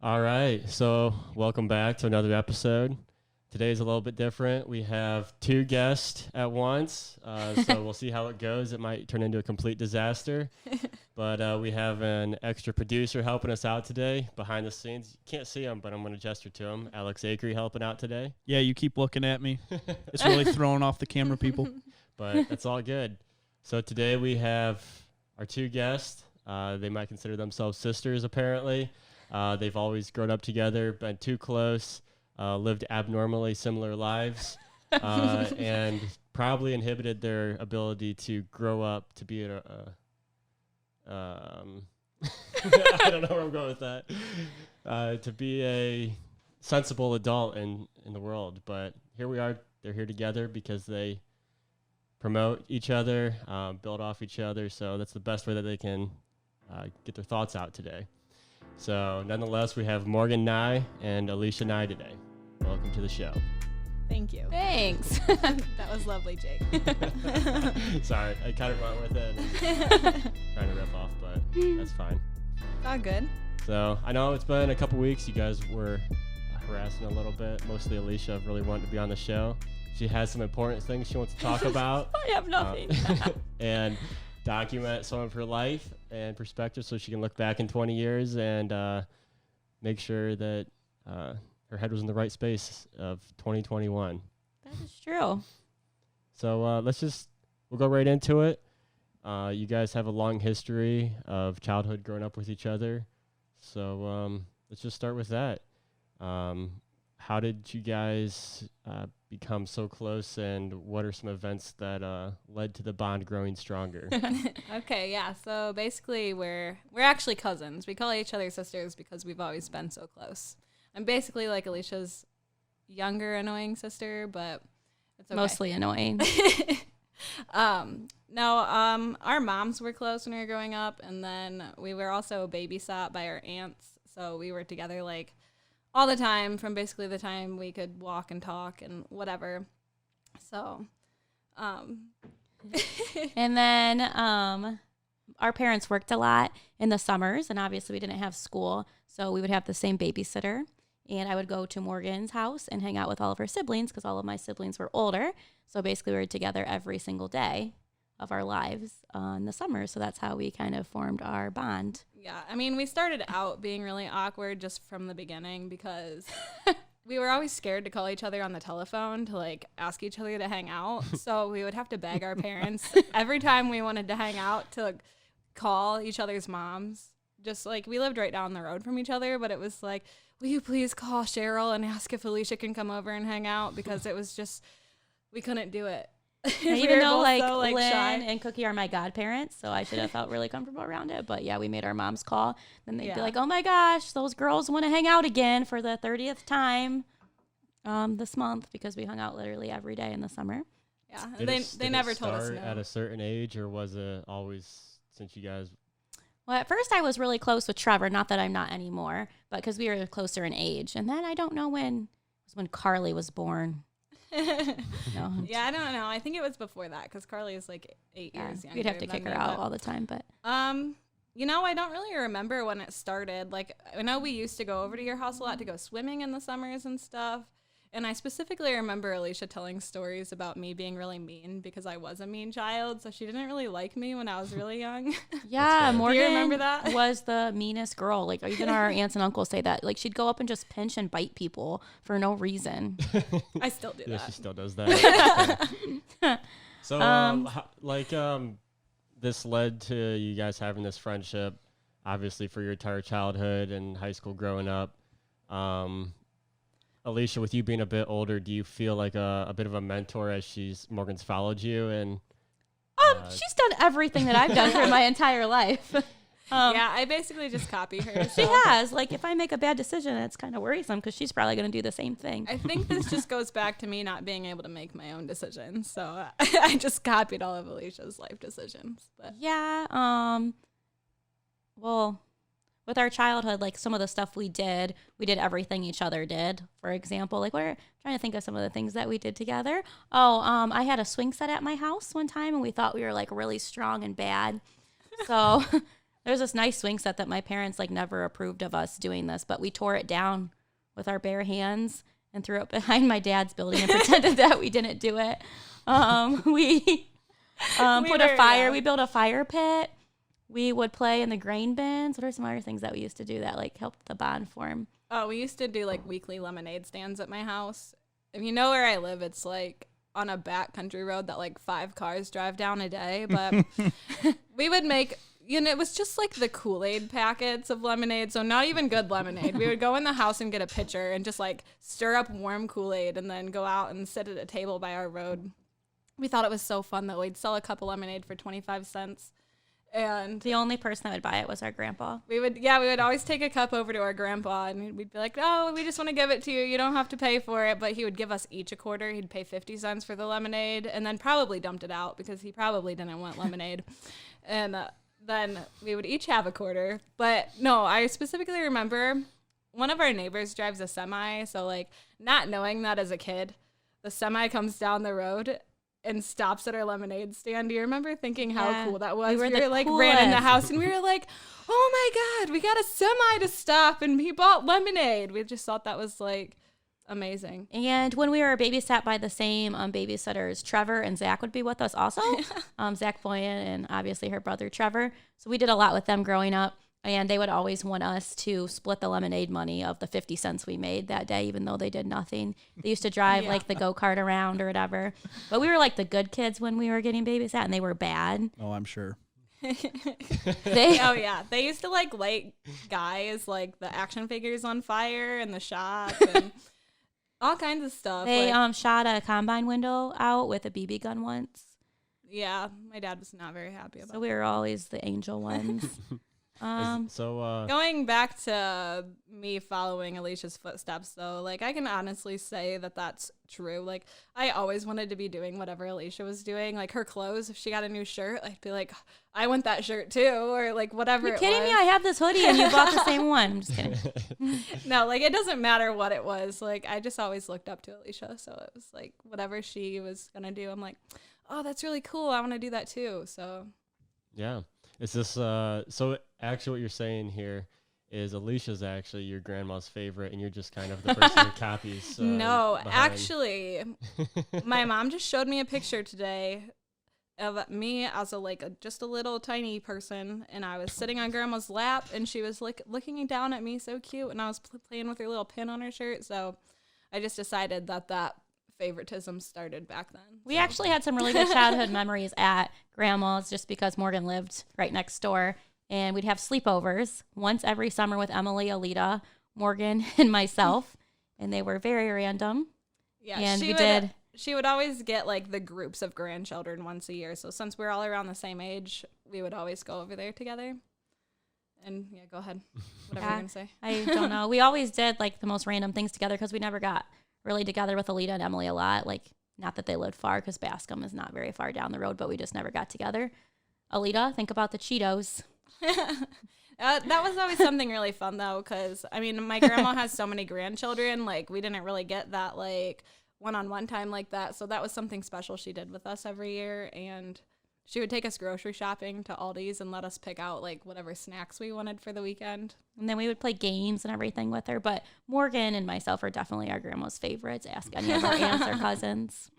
All right, so welcome back to another episode. Today's a little bit different. We have two guests at once, so we'll see how it goes. It might turn into a complete disaster, but we have an extra producer helping us out today behind the scenes. You can't see him, but I'm going to gesture to him. Alex Akery helping out today. Yeah, you keep looking at me. It's really throwing off the camera, people. But that's all good. So today we have our two guests. They might consider themselves sisters, apparently. They've always grown up together, been too close, lived abnormally similar lives, and probably inhibited their ability to grow up to be I don't know where I'm going with that, to be a sensible adult in the world. But here we are. They're here together because they promote each other, build off each other. So that's the best way that they can get their thoughts out today. So nonetheless, we have Morgan Nye and Alysha Nye today. Welcome to the show. Thank you. Thanks. That was lovely, Jake. Sorry, I kind of went with it. Trying to rip off, but that's fine. It's all good. So I know it's been a couple weeks. You guys were harassing a little bit. Mostly Alysha really wanted to be on the show. She has some important things she wants to talk about. I have nothing. And document some of her life and perspective so she can look back in 20 years and make sure that her head was in the right space of 2021. That is true. So we'll go right into it. You guys have a long history of childhood growing up with each other. So let's just start with that. How did you guys become so close, and what are some events that led to the bond growing stronger? Okay, yeah. So basically, we're actually cousins. We call each other sisters because we've always been so close. I'm basically like Alysha's younger annoying sister, but it's okay. Mostly annoying. Our moms were close when we were growing up, and then we were also babysat by our aunts, so we were together like all the time from basically the time we could walk and talk and whatever. So, And then our parents worked a lot in the summers, and obviously we didn't have school, so we would have the same babysitter. And I would go to Morgan's house and hang out with all of her siblings because all of my siblings were older. So basically we were together every single day of our lives in the summer. So that's how we kind of formed our bond. yeah, I mean, we started out being really awkward just from the beginning because we were always scared to call each other on the telephone to like ask each other to hang out. So we would have to beg our parents every time we wanted to hang out to call each other's moms. Just like we lived right down the road from each other, but it was like, will you please call Cheryl and ask if Alysha can come over and hang out? Because it was just, we couldn't do it. And even though so, Lynn shy. and Cookie are my godparents, so I should have felt really comfortable around it. But yeah, we made our moms call. Then they'd be like, oh my gosh, those girls want to hang out again for the 30th time this month, because we hung out literally every day in the summer. Yeah, Did they never told us no. At a certain age, or was it always since you guys? Well, at first I was really close with Trevor, not that I'm not anymore, but because we were closer in age. And then I don't know when Carly was born. No. Yeah, I don't know. I think it was before that because Carly is like 8 years younger. We'd have to kick her out all the time, but I don't really remember when it started. Like, I know we used to go over to your house a lot to go swimming in the summers and stuff. And I specifically remember Alysha telling stories about me being really mean because I was a mean child. So she didn't really like me when I was really young. yeah, Morgan Do you remember that? was the meanest girl. Like, even our aunts and uncles say that. Like, she'd go up and just pinch and bite people for no reason. I still do Yeah, that. she still does that. So, this led to you guys having this friendship, obviously for your entire childhood and high school growing up. Alysha, with you being a bit older, do you feel like a bit of a mentor as Morgan's followed you? And She's done everything that I've done for my entire life. Yeah, I basically just copy her. She so. has. Like, if I make a bad decision, it's kind of worrisome because she's probably going to do the same thing. I think this just goes back to me not being able to make my own decisions. So I just copied all of Alysha's life decisions. But Yeah. Well, with our childhood, like some of the stuff we did everything each other did. For example, like we're trying to think of some of the things that we did together. I had a swing set at my house one time, and we thought we were like really strong and bad. So There's this nice swing set that my parents like never approved of us doing this, but we tore it down with our bare hands and threw it behind my dad's building and pretended that we didn't do it. We put a fire. Yeah. We built a fire pit. We would play in the grain bins. What are some other things that we used to do that like helped the bond form? Oh, we used to do like weekly lemonade stands at my house. If you know where I live, it's like on a back country road that like 5 cars drive down a day. But we would make, it was just like the Kool-Aid packets of lemonade. So not even good lemonade. We would go in the house and get a pitcher and just like stir up warm Kool-Aid and then go out and sit at a table by our road. We thought it was so fun that we'd sell a cup of lemonade for 25 cents. And the only person that would buy it was our grandpa. We would always take a cup over to our grandpa and we'd be like, oh, we just want to give it to you. You don't have to pay for it. But he would give us each a quarter. He'd pay 50 cents for the lemonade and then probably dumped it out because he probably didn't want lemonade. And then we would each have a quarter. But no, I specifically remember one of our neighbors drives a semi. So like not knowing that as a kid, the semi comes down the road and stops at our lemonade stand. Do you remember thinking how cool that was? We were like ran in the house and we were like, oh my God, we got a semi to stop and he bought lemonade. We just thought that was like amazing. And when we were babysat by the same babysitters, Trevor and Zach would be with us also. Zach Boyan and obviously her brother Trevor. So we did a lot with them growing up. And they would always want us to split the lemonade money of the 50 cents we made that day, even though they did nothing. They used to drive like the go-kart around or whatever. But we were like the good kids when we were getting babysat, and they were bad. Oh, I'm sure. They used to like light guys, like the action figures on fire in the shop and all kinds of stuff. They shot a combine window out with a BB gun once. Yeah, my dad was not very happy about it. So we were always the angel ones. Going back to me following Alysha's footsteps, though, like I can honestly say that that's true. Like I always wanted to be doing whatever Alysha was doing. Like her clothes, if she got a new shirt, I'd be like, I want that shirt too, or like whatever. You're kidding me? I have this hoodie and you bought the same one. I'm just kidding. No, like it doesn't matter what it was. Like I just always looked up to Alysha, so it was like whatever she was gonna do, I'm like, oh, that's really cool. I want to do that too. So yeah. Is this so actually what you're saying here is Alysha's actually your grandma's favorite and you're just kind of the person who copies no behind. Actually my mom just showed me a picture today of me as just a little tiny person, and I was sitting on grandma's lap and she was like looking down at me so cute, and I was playing with her little pin on her shirt. So I just decided that favoritism started back then. We actually had some really good childhood memories at grandma's just because Morgan lived right next door, and we'd have sleepovers once every summer with Emily, Alita, Morgan, and myself, and they were very random. Yeah, and she would always get like the groups of grandchildren once a year. So since we're all around the same age, we would always go over there together. And yeah, go ahead. Whatever you're gonna say. I don't know. We always did like the most random things together because we never got really together with Alita and Emily a lot. Like, not that they lived far because Bascom is not very far down the road, but we just never got together. Alita, think about the Cheetos. That was always something really fun though, because I mean, my grandma has so many grandchildren. Like, we didn't really get that like one-on-one time like that. So that was something special she did with us every year. And she would take us grocery shopping to Aldi's and let us pick out like whatever snacks we wanted for the weekend. And then we would play games and everything with her. But Morgan and myself are definitely our grandma's favorites. Ask any of our aunts or cousins.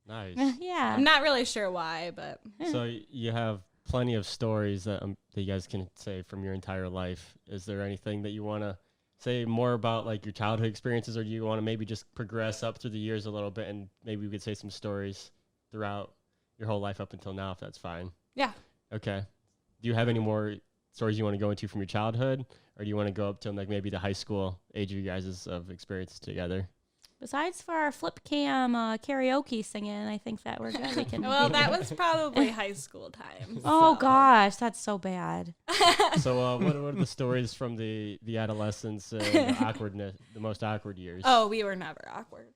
Nice. Yeah. I'm not really sure why, but. So you have plenty of stories that you guys can say from your entire life. Is there anything that you want to say more about like your childhood experiences, or do you want to maybe just progress up through the years a little bit and maybe we could say some stories throughout your whole life up until now, if that's fine? Yeah. Okay. Do you have any more stories you want to go into from your childhood, or do you want to go up to like maybe the high school age of you guys of experiences together? Besides for our flip cam karaoke singing, I think that we're good. We can well, that was probably high school time. Oh gosh, that's so bad. So what are the stories from the adolescence and the awkwardness, the most awkward years? Oh, we were never awkward.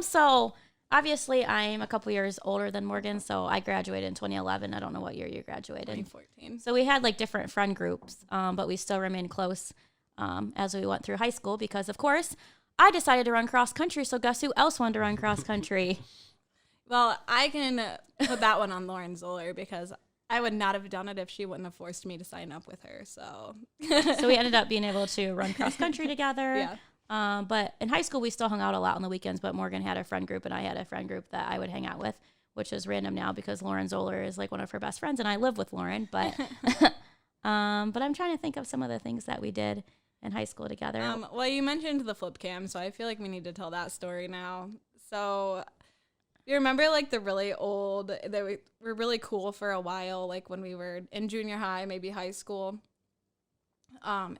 So obviously I'm a couple years older than Morgan, so I graduated in 2011. I don't know what year you graduated. 2014. So we had like different friend groups, but we still remained close as we went through high school because, of course, I decided to run cross country. So guess who else wanted to run cross country? Well, I can put that one on Lauren Zoller because I would not have done it if she wouldn't have forced me to sign up with her. So So we ended up being able to run cross country together. Yeah. But in high school, we still hung out a lot on the weekends. But Morgan had a friend group, and I had a friend group that I would hang out with, which is random now because Lauren Zoller is like one of her best friends, and I live with Lauren. But I'm trying to think of some of the things that we did in high school together. Well, you mentioned the flip cam, so I feel like we need to tell that story now. So you remember like the really old, they were really cool for a while, like when we were in junior high, maybe high school.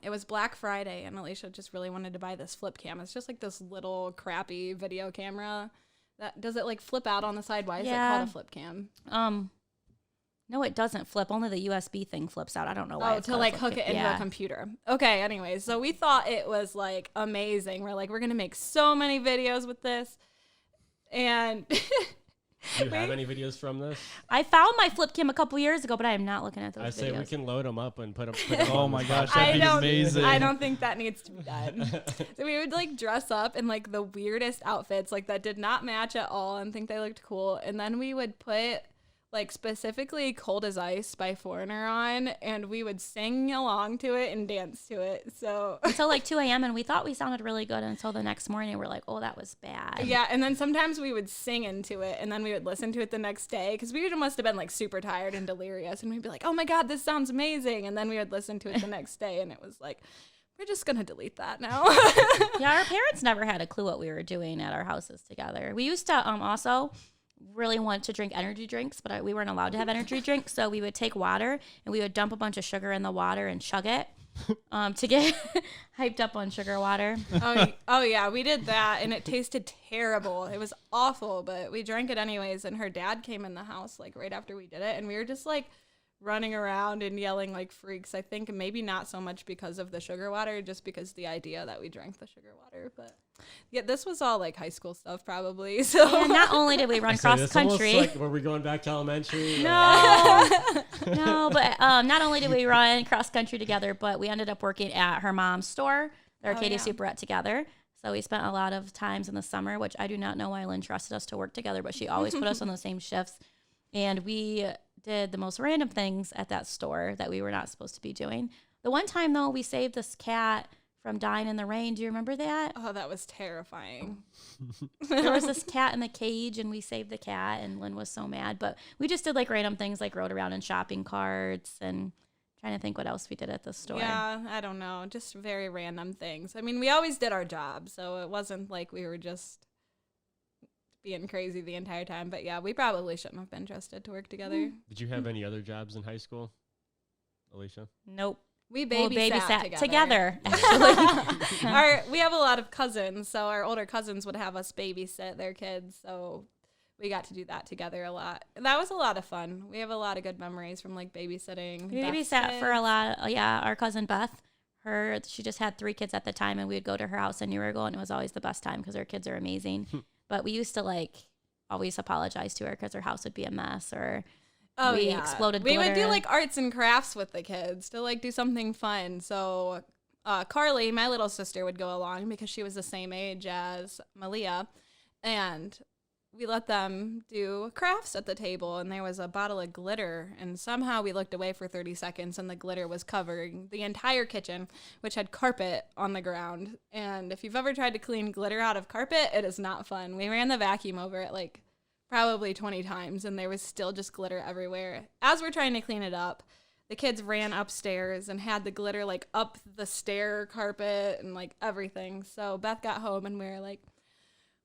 It was Black Friday, and Alysha just really wanted to buy this flip cam. It's just like this little crappy video camera. Does it like flip out on the side? Why is it called a flip cam? No, it doesn't flip. Only the USB thing flips out. I don't know why. Oh, to like hook it into a computer. Okay, anyways, so we thought it was like amazing. We're like, we're going to make so many videos with this. And Do you have any videos from this? I found my flip cam a couple years ago, but I am not looking at those videos. I say we can load them up and put them. Oh my gosh, that'd be amazing. I don't think that needs to be done. So we would like dress up in like the weirdest outfits, like that did not match at all and think they looked cool. And then we would put like specifically Cold as Ice by Foreigner on, and we would sing along to it and dance to it. So until like 2 a.m. and we thought we sounded really good until the next morning. We're like, oh, that was bad. Yeah, and then sometimes we would sing into it, and then we would listen to it the next day because we must have been like super tired and delirious, and we'd be like, oh my God, this sounds amazing. And then we would listen to it the next day, and it was like, we're just going to delete that now. Yeah, our parents never had a clue what we were doing at our houses together. We used to also really want to drink energy drinks, but we weren't allowed to have energy drinks. So we would take water and we would dump a bunch of sugar in the water and chug it to get hyped up on sugar water. Oh yeah, we did that, and it tasted terrible. It was awful, but we drank it anyways. And her dad came in the house like right after we did it, and we were just like running around and yelling like freaks. I think maybe not so much because of the sugar water, just because the idea that we drank the sugar water. But yeah, this was all like high school stuff probably. So and not only did we run cross country, like, were we going back to elementary? No, but not only did we run cross country together, but we ended up working at her mom's store, the Arcadia Superette, together. So we spent a lot of times in the summer, which I do not know why Lynn trusted us to work together, but she always put us on the same shifts. And we did the most random things at that store that we were not supposed to be doing. The one time, though, we saved this cat from dying in the rain. Do you remember that? Oh, that was terrifying. There was this cat in the cage, and we saved the cat, and Lynn was so mad. But we just did, like, random things, like rode around in shopping carts and trying to think what else we did at the store. Yeah, I don't know. Just very random things. I mean, we always did our job, so it wasn't like we were just being crazy the entire time. But yeah, we probably shouldn't have been trusted to work together. Did you have any other jobs in high school, Alysha? Nope. We babysat together actually. We have a lot of cousins, so our older cousins would have us babysit their kids, so we got to do that together a lot. That was a lot of fun. We have a lot of good memories from like babysitting. We babysat for a lot. Our cousin Beth, she just had 3 kids at the time, and we would go to her house in Newrigal, and it was always the best time because her kids are amazing. But we used to like always apologize to her because her house would be a mess, or exploded glitter. We would do like arts and crafts with the kids to like do something fun. So Carly, my little sister, would go along because she was the same age as Malia, and we let them do crafts at the table, and there was a bottle of glitter, and somehow we looked away for 30 seconds and the glitter was covering the entire kitchen, which had carpet on the ground. And if you've ever tried to clean glitter out of carpet, it is not fun. We ran the vacuum over it like probably 20 times, and there was still just glitter everywhere. As we're trying to clean it up, the kids ran upstairs and had the glitter like up the stair carpet and like everything. So Beth got home, and we were like,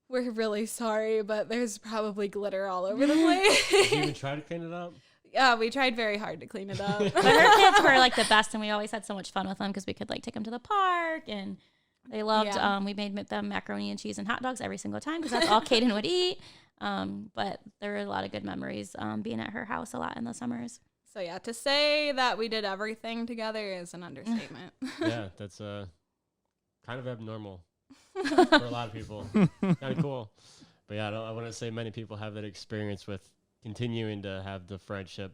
we're really sorry, but there's probably glitter all over the place. Did you even try to clean it up? Yeah, we tried very hard to clean it up. But her kids were like the best, and we always had so much fun with them because we could like take them to the park, and they loved. We made them macaroni and cheese and hot dogs every single time because that's all Kaden would eat. But there were a lot of good memories being at her house a lot in the summers. So yeah, to say that we did everything together is an understatement. Yeah, that's kind of abnormal for a lot of people. Kind of cool. But yeah, I wouldn't say many people have that experience with continuing to have the friendship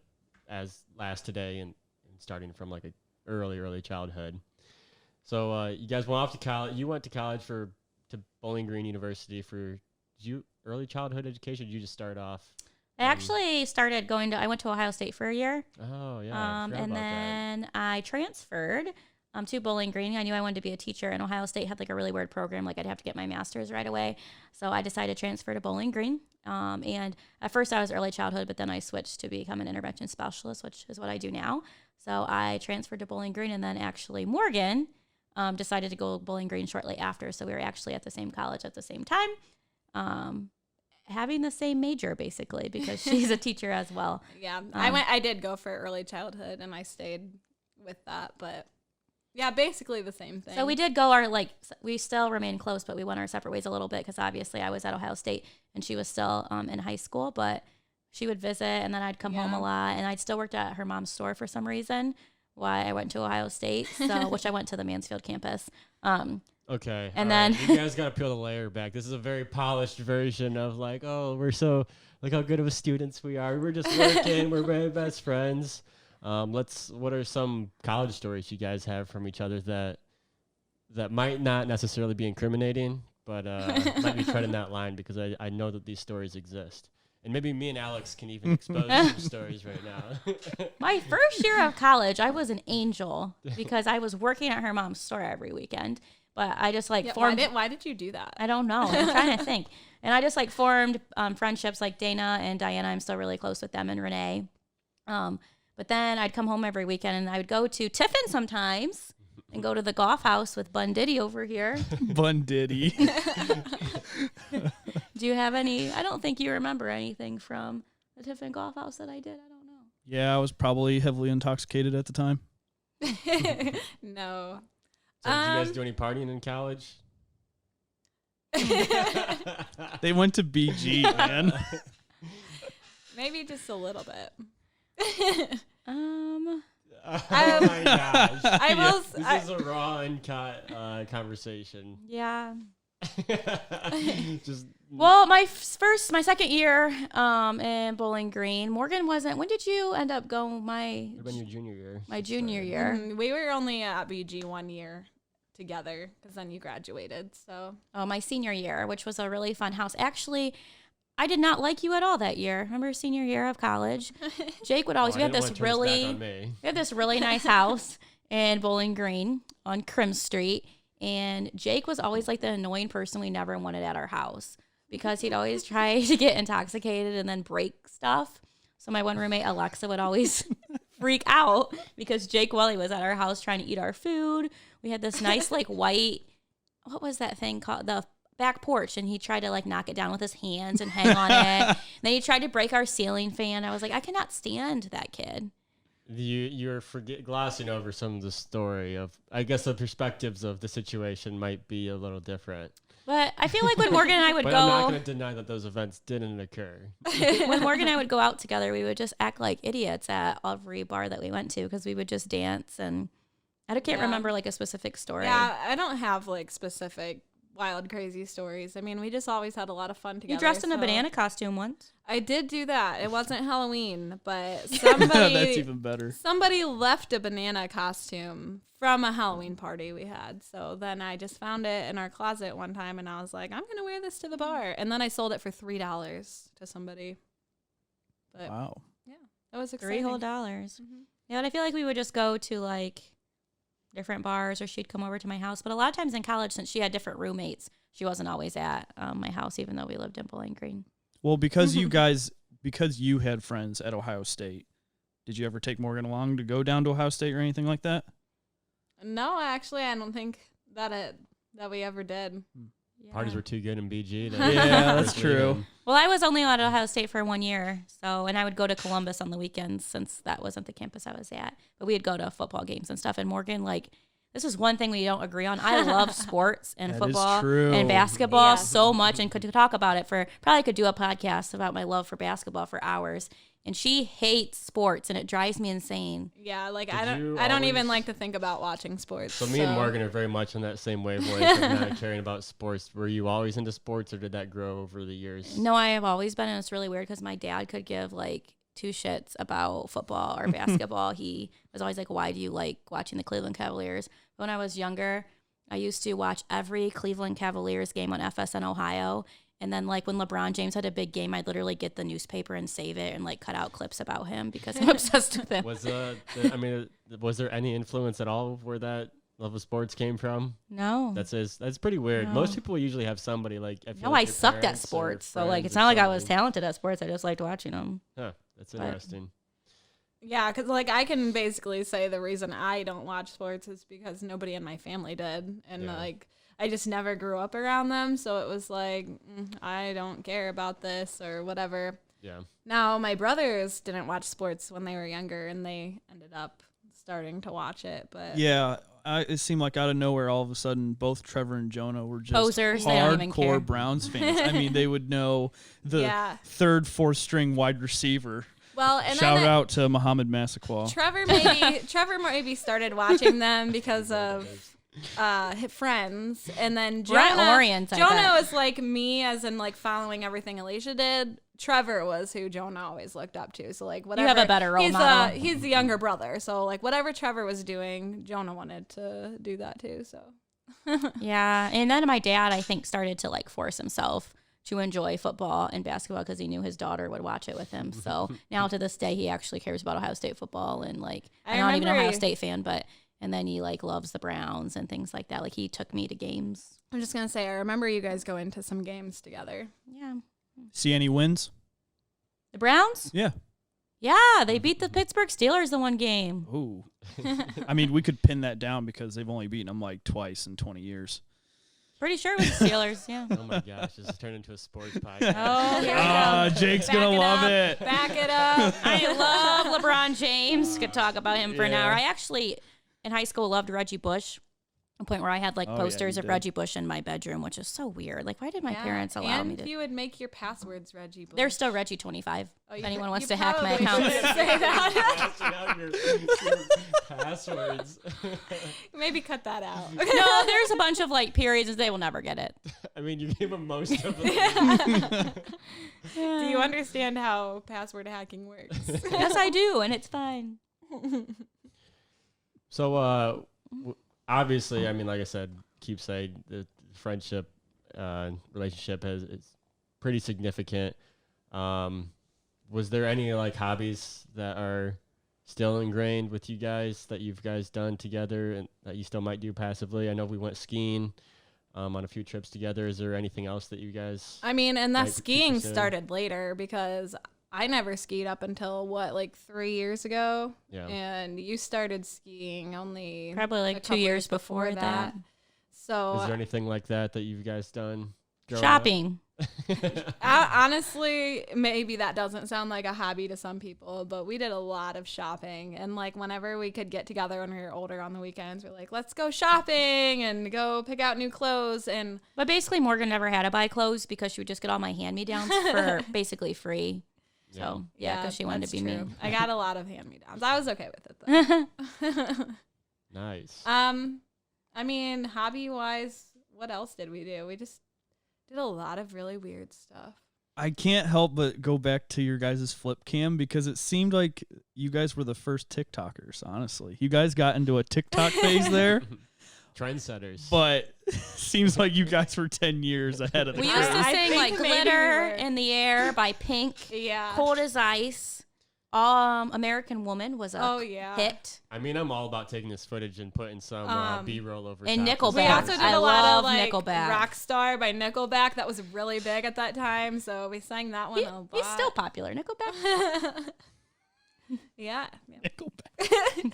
as last today and starting from like a early childhood. So you guys went off to college. You went to college to Bowling Green University for early childhood education. Did you just start off? I actually started I went to Ohio State for a year. Oh, yeah. I forgot And about then I transferred to Bowling Green. I knew I wanted to be a teacher, and Ohio State had like a really weird program. Like I'd have to get my master's right away. So I decided to transfer to Bowling Green. And at first I was early childhood, but then I switched to become an intervention specialist, which is what I do now. So I transferred to Bowling Green, and then actually Morgan decided to go Bowling Green shortly after. So we were actually at the same college at the same time. Having the same major basically because she's a teacher as well. Yeah, I did go for early childhood and I stayed with that, but yeah, basically the same thing. So we did go we still remain close, but we went our separate ways a little bit because obviously I was at Ohio State and she was still in high school, but she would visit and then I'd come home a lot, and I'd still worked at her mom's store for some reason. Why I went to Ohio State, which I went to the Mansfield campus. Okay. And then you guys got to peel the layer back. This is a very polished version of like, oh, look how good of a students we are. We're just working. We're very best friends. What are some college stories you guys have from each other that might not necessarily be incriminating, but might be treading that line because I know that these stories exist. And maybe me and Alex can even expose some stories right now. My first year of college, I was an angel because I was working at her mom's store every weekend. But I just formed. Why did you do that? I don't know. I'm trying to think. And I just formed friendships like Dana and Diana. I'm still really close with them, and Renee. But then I'd come home every weekend and I would go to Tiffin sometimes and go to the golf house with Bun Diddy over here. Bun Diddy. Do you have any? I don't think you remember anything from the Tiffin golf house that I did. I don't know. Yeah, I was probably heavily intoxicated at the time. No. So did you guys do any partying in college? They went to BG, man. Maybe just a little bit. Oh my gosh. This is a raw and cut conversation. Yeah. Just Well, my second year in Bowling Green, Morgan wasn't. When did you end up going? What about your junior year? My junior year. We were only at BG 1 year together because then you graduated. So My senior year, which was a really fun house. Actually, I did not like you at all that year. Remember senior year of college? Jake would always. We had this really nice house in Bowling Green on Crim Street, and Jake was always like the annoying person we never wanted at our house because he'd always try to get intoxicated and then break stuff. So my one roommate Alexa would always freak out because Jake Welly was at our house trying to eat our food. We had this nice white, what was that thing called? The back porch, and he tried to knock it down with his hands and hang on it. Then he tried to break our ceiling fan. I was like, I cannot stand that kid. You're glossing over some of the story of, I guess the perspectives of the situation might be a little different. But I feel like when Morgan and I would but go, I'm not going to deny that those events didn't occur. When Morgan and I would go out together, we would just act like idiots at every bar that we went to because we would just dance, and I can't remember a specific story. Yeah, I don't have specific wild, crazy stories. I mean, we just always had a lot of fun together. You dressed in a banana costume once. I did do that. It wasn't Halloween, but somebody That's even better. Somebody left a banana costume from a Halloween party we had. So then I just found it in our closet one time, and I was like, I'm going to wear this to the bar. And then I sold it for $3 to somebody. But Wow. Yeah, that was exciting. $3 whole. Mm-hmm. Yeah, but I feel like we would just go to different bars, or she'd come over to my house. But a lot of times in college, since she had different roommates, she wasn't always at my house, even though we lived in Bowling Green. Well, because you had friends at Ohio State, did you ever take Morgan along to go down to Ohio State or anything like that? No, actually, I don't think that we ever did. Yeah. Parties were too good in BG. Yeah, that's true. Well, I was only at Ohio State for 1 year, and I would go to Columbus on the weekends since that wasn't the campus I was at. But we'd go to football games and stuff. And Morgan, this is one thing we don't agree on. I love sports and That football is true. and basketball Yeah. so much, and could talk about it probably could do a podcast about my love for basketball for hours. And she hates sports, and it drives me insane. Yeah, you I don't even always- like to think about watching sports. So me and Morgan are very much on that same wavelength of not caring about sports. Were you always into sports, or did that grow over the years? No, I have always been, and it's really weird because my dad could give two shits about football or basketball. He was always like, why do you like watching the Cleveland Cavaliers? When I was younger, I used to watch every Cleveland Cavaliers game on FSN Ohio, And then like when LeBron James had a big game, I'd literally get the newspaper and save it and like cut out clips about him because I'm obsessed with him. Was there any influence at all where that love of sports came from? No. That's pretty weird. No. Most people usually have somebody like. No, I sucked at sports. So like, it's not like I was talented at sports. I just liked watching them. Huh, that's interesting. Yeah, because like I can basically say the reason I don't watch sports is because nobody in my family did, and like I just never grew up around them, so it was like I don't care about this or whatever. Yeah. Now my brothers didn't watch sports when they were younger, and they ended up starting to watch it. But Yeah, it seemed like out of nowhere, all of a sudden, both Trevor and Jonah were just Posers, they don't even care. hardcore Browns fans. I mean, they would know the third, fourth string wide receiver. Well, and Shout then out to Muhammad Massaquah. Trevor maybe started watching them because of Friends, and then Jonah was like me, as in like following everything Alysha did. Trevor was who Jonah always looked up to. So like whatever, you have a better role model. He's the younger brother, so like whatever Trevor was doing, Jonah wanted to do that too. So yeah, and then my dad, I think, started to like force himself to enjoy football and basketball because he knew his daughter would watch it with him. So now to this day, he actually cares about Ohio State football, and like I'm not even an Ohio State fan, but and then he like loves the Browns and things like that. Like he took me to games. I'm just gonna say I remember you guys going to some games together. Yeah. See any wins? The Browns? Yeah. Yeah, they beat the Pittsburgh Steelers in one game. Ooh. I mean, we could pin that down because they've only beaten them like twice in 20 years. Pretty sure it was the Steelers, yeah. Oh my gosh, this has turned into a sports podcast. Oh, here we go. Jake's going to love it. Back it up. I love LeBron James. Could talk about him for an hour. I actually, in high school, loved Reggie Bush. A point where I had like posters of Reggie Bush in my bedroom, which is so weird. Like, why did my parents allow me to? And you would make your passwords Reggie Bush. They're still Reggie25. If anyone wants to hack my probably account. shouldn't say that. Passing out your passwords. Maybe cut that out. No, there's a bunch of like periods they will never get it. I mean, you gave them most of them. Do you understand how password hacking works? Yes, I do, and it's fine. So, obviously, I mean, like I said, keepsake, the friendship, relationship is pretty significant. Was there any like hobbies that are still ingrained with you guys that you've guys done together and that you still might do passively? I know we went skiing on a few trips together. Is there anything else that you guys? I mean, and that might skiing keep pursuing? started later because I never skied up until like 3 years ago. Yeah. And you started skiing only Probably like a 2 couple years before that. So Is there anything like that you guys done? growing Shopping. honestly, maybe that doesn't sound like a hobby to some people, but we did a lot of shopping. And like whenever we could get together when we were older on the weekends, we're like, let's go shopping and go pick out new clothes. And But basically, Morgan never had to buy clothes because she would just get all my hand-me-downs for basically free. So, yeah, because she wanted to be that's true. me. I got a lot of hand-me-downs. I was okay with it though. Nice. I mean, hobby-wise, what else did we do? We just did a lot of really weird stuff. I can't help but go back to your guys' flip cam because it seemed like you guys were the first TikTokers, honestly. You guys got into a TikTok phase there, Trendsetters. but seems like you guys were 10 years ahead of the We curve. used to I sing think like maybe we Glitter were. in the Air by Pink. Yeah. Cold as Ice. American Woman was a hit. I mean, I'm all about taking this footage and putting some B-roll over and top. Nickelback. We also did I a lot love of like Nickelback. Rockstar by Nickelback. That was really big at that time, so we sang that one a lot. He's still popular. Nickelback. Yeah. Nickelback.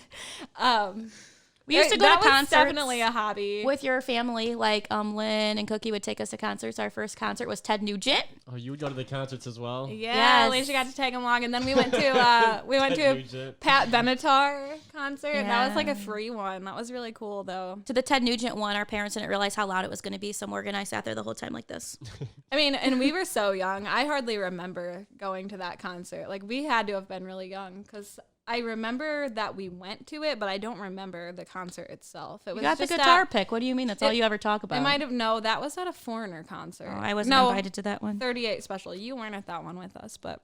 We used to go that to was concerts. definitely a hobby. With your family, like Lynn and Cookie would take us to concerts. Our first concert was Ted Nugent. Oh, you would go to the concerts as well? Yeah, Yes. Alicia got to take him along, and then we went to a Nugent. Pat Benatar concert. That was like Yeah. a free one. That was really cool, though. To the Ted Nugent one, our parents didn't realize how loud it was going to be, so Morgan and I sat there the whole time like this. I mean, and we were so young. I hardly remember going to that concert. Like, we had to have been really young because I remember that we went to it, but I don't remember the concert itself. It You was got the just guitar pick. What do you mean? That's all it- you ever talk about. That was at a Foreigner concert. Oh, I wasn't invited to that one. 38 Special. You weren't at that one with us, but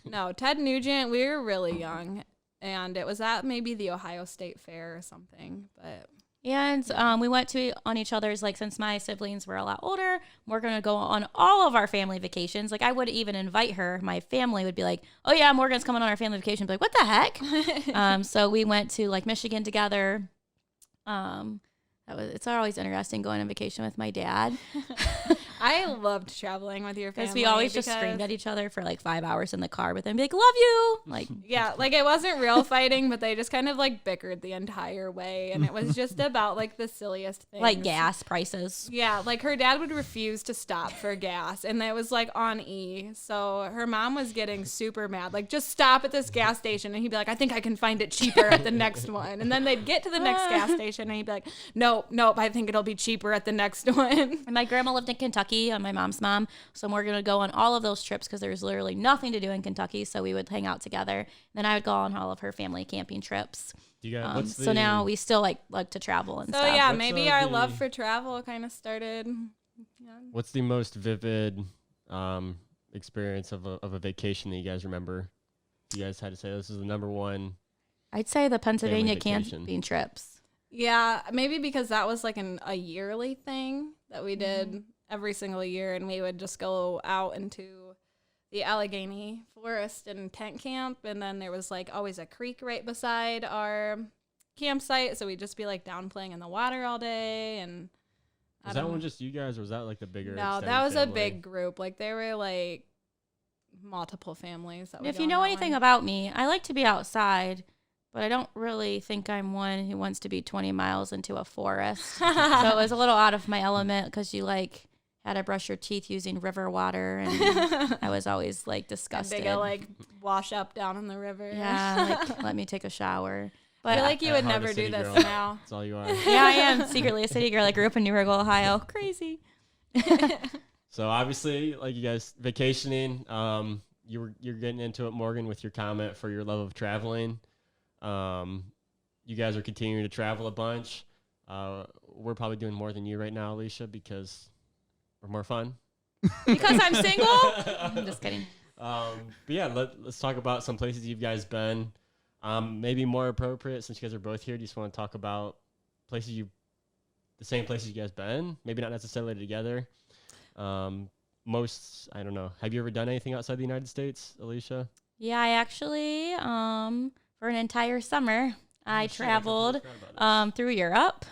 no, Ted Nugent, we were really young, and it was at maybe the Ohio State Fair or something, but And we went to on each other's, like, since my siblings were a lot older, we're going to go on all of our family vacations. Like, I wouldn't even invite her. My family would be like, oh, yeah, Morgan's coming on our family vacation. I'd be like, what the heck? So we went to, like, Michigan together. It's always interesting going on vacation with my dad. I loved traveling with your family. Because we always just screamed at each other for like 5 hours in the car, but then be like, love you. Like, yeah, like it wasn't real fighting, but they just kind of like bickered the entire way. And it was just about like the silliest things. like gas prices. Yeah, like her dad would refuse to stop for gas, and that was like on E. So her mom was getting super mad, like, just stop at this gas station. And he'd be like, I think I can find it cheaper at the next one. And then they'd get to the next gas station, and he'd be like, nope, I think it'll be cheaper at the next one. And my grandma lived in Kentucky, on my mom's mom. So we're going to go on all of those trips because there's literally nothing to do in Kentucky. So we would hang out together. Then I would go on all of her family camping trips. You got, so now we still like to travel and So stuff. yeah, maybe our love for travel kind of started. Yeah. What's the most vivid experience of a vacation that you guys remember? You guys had to say this is the number one. I'd say the Pennsylvania vacation. camping trips. Yeah, maybe because that was like a yearly thing that we did every single year, and we would just go out into the Allegheny Forest and tent camp, and then there was like always a creek right beside our campsite, so we'd just be like down playing in the water all day. And Was that one just you guys, or was that like the bigger? No, that was a big group. Like there were like multiple families. That If you know anything about me, I like to be outside. But I don't really think I'm one who wants to be 20 miles into a forest. So it was a little out of my element because you like had to brush your teeth using river water, and I was always like disgusted. They go like wash up down in the river. Yeah, like let me take a shower. But I feel like you would never do this now. That's all you are. Yeah, I am secretly a city girl. I grew up in Newark, Ohio. Crazy. So obviously, like you guys vacationing, you're getting into it, Morgan, with your comment for your love of traveling. You guys are continuing to travel a bunch. We're probably doing more than you right now, Alysha, because we're more fun. Because I'm single? I'm just kidding. But yeah, let's talk about some places you guys been. Maybe more appropriate since you guys are both here. Do you just want to talk about the same places you guys been? Maybe not necessarily together. I don't know. Have you ever done anything outside the United States, Alysha? Yeah, I actually, for an entire summer, I traveled through Europe.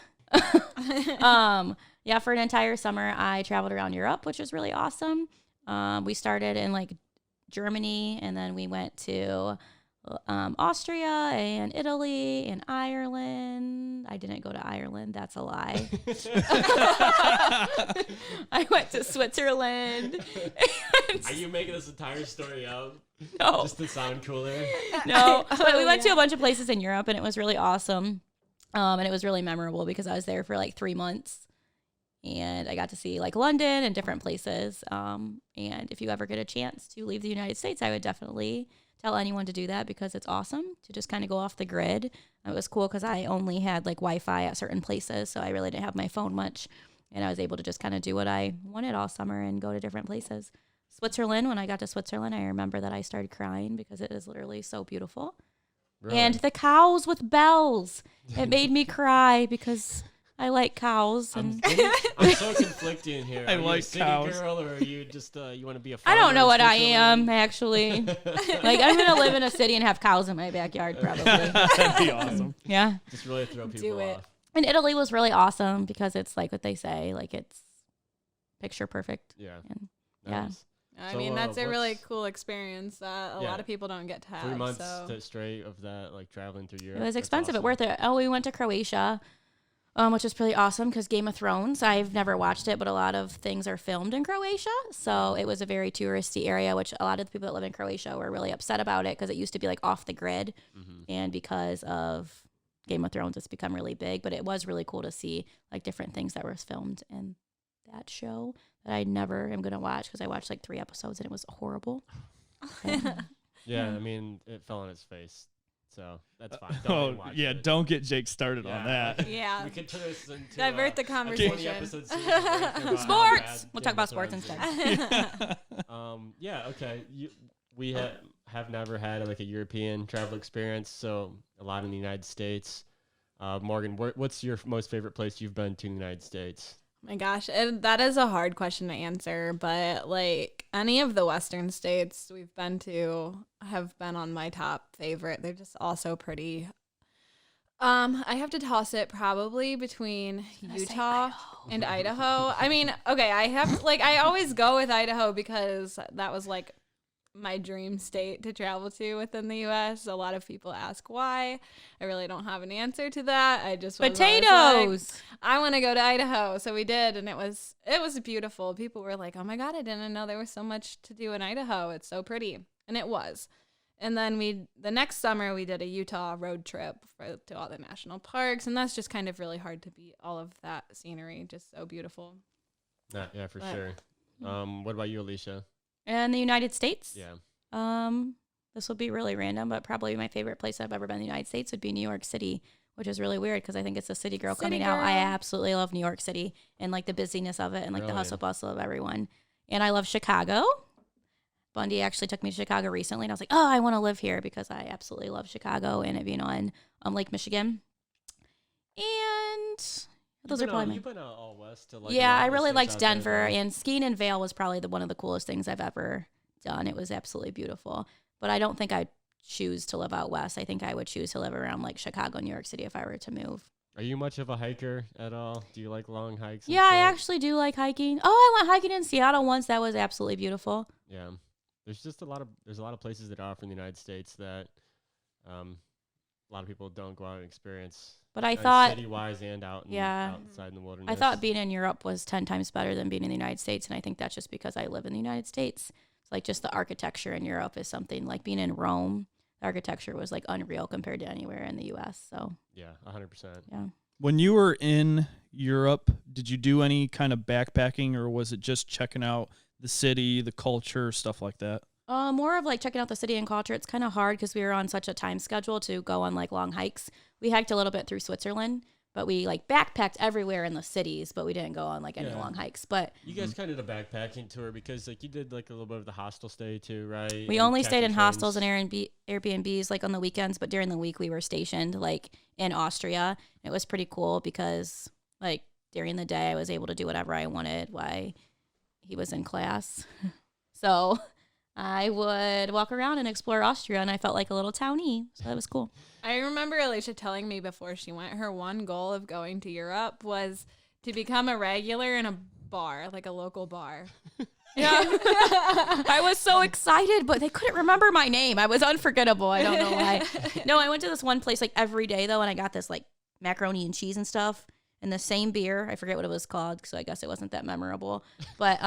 Yeah, for an entire summer, I traveled around Europe, which was really awesome. We started in like Germany, and then we went to Austria and Italy and Ireland. I didn't go to Ireland. That's a lie. I went to Switzerland. Are you making this entire story up? No. Just to sound cooler? No. But we went to a bunch of places in Europe, and it was really awesome. And it was really memorable because I was there for like 3 months. And I got to see like London and different places. And if you ever get a chance to leave the United States, I would definitely tell anyone to do that because it's awesome to just kind of go off the grid. It was cool because I only had like Wi-Fi at certain places, so I really didn't have my phone much. And I was able to just kind of do what I wanted all summer and go to different places. Switzerland, when I got to Switzerland, I remember that I started crying because it is literally so beautiful. Really? And the cows with bells. It made me cry because I like cows. And I'm so conflicting here. I are you like a city cows. girl, or are you just you want to be a I farmer don't know in what I Switzerland? am, actually. Like, I'm going to live in a city and have cows in my backyard, probably. That'd be awesome. Yeah. Just really throw people Do it. off. And Italy was really awesome because it's like what they say, like it's picture perfect. Yeah. And yeah. Nice. I So, mean, that's a really what's- cool experience that a Yeah. lot of people don't get to have. 3 months so. straight of that, like traveling through Europe. It was That's expensive, but awesome. worth it. Oh, we went to Croatia, which is pretty awesome because Game of Thrones. I've never watched it, but a lot of things are filmed in Croatia. So it was a very touristy area, which a lot of the people that live in Croatia were really upset about it because it used to be like off the grid. Mhm. And because of Game of Thrones, it's become really big. But it was really cool to see like different things that were filmed in that show that I never am going to watch because I watched like 3 episodes and it was horrible. Yeah, I mean, it fell on its face, so that's fine. Don't even watch it. Don't get Jake started on Yeah, that. Yeah. We could turn this into Divert the a 20 conversation. episode series ranting about how Sports! bad We'll talk Game about of sports Thrones instead. is. Yeah, okay. We have never had like a European travel experience, so a lot in the United States. Morgan, what's your most favorite place you've been to in the United States? My gosh, and that is a hard question to answer, but like any of the Western states we've been to have been on my top favorite. They're just all so pretty. I have to toss it probably between Utah and Idaho. I mean, okay, I always go with Idaho because that was like my dream state to travel to within the U.S. A lot of people ask why. I really don't have an answer to that. I just was Potatoes. like, I want to go to Idaho, so we did, and it was beautiful. People were like, "Oh my God, I didn't know there was so much to do in Idaho. It's so pretty," and it was. And then the next summer we did a Utah road trip to all the national parks, and that's just kind of really hard to beat all of that scenery, just so beautiful. Yeah, for sure. What about you, Alysha? In the United States? Yeah. This will be really random, but probably my favorite place I've ever been in the United States would be New York City, which is really weird because I think it's a city girl coming out. I absolutely love New York City and like the busyness of it and like the hustle bustle of everyone. And I love Chicago. Bundy actually took me to Chicago recently, and I was like, oh, I want to live here because I absolutely love Chicago and and Lake Michigan. And those are probably you've been all west to like. Yeah, I really liked Denver, and skiing in Vail was probably one of the coolest things I've ever done. It was absolutely beautiful. But I don't think I'd choose to live out west. I think I would choose to live around like Chicago, New York City if I were to move. Are you much of a hiker at all? Do you like long hikes? Yeah, I actually do like hiking. Oh, I went hiking in Seattle once. That was absolutely beautiful. Yeah. There's a lot of places that offer in the United States that a lot of people don't go out and experience. But I thought city-wise and outside in the wilderness. I thought being in Europe was 10 times better than being in the United States, and I think that's just because I live in the United States. It's like just the architecture in Europe is something like being in Rome. The architecture was like unreal compared to anywhere in the U.S. So yeah, 100%. Yeah. When you were in Europe, did you do any kind of backpacking, or was it just checking out the city, the culture, stuff like that? More of like checking out the city and culture. It's kind of hard because we were on such a time schedule to go on like long hikes. We hiked a little bit through Switzerland, but we like backpacked everywhere in the cities, but we didn't go on like any long hikes. But you guys kind of did a backpacking tour because like you did like a little bit of the hostel stay too, right? We only stayed in hostels and Airbnbs like on the weekends, but during the week we were stationed like in Austria. It was pretty cool because like during the day I was able to do whatever I wanted while he was in class. So I would walk around and explore Austria, and I felt like a little townie, so that was cool. I remember Alysha telling me before she went, her one goal of going to Europe was to become a regular in a bar, like a local bar. Yeah. I was so excited, but they couldn't remember my name. I was unforgettable. I don't know why. No, I went to this one place like every day, though, and I got this like macaroni and cheese and stuff and the same beer. I forget what it was called, so I guess it wasn't that memorable. But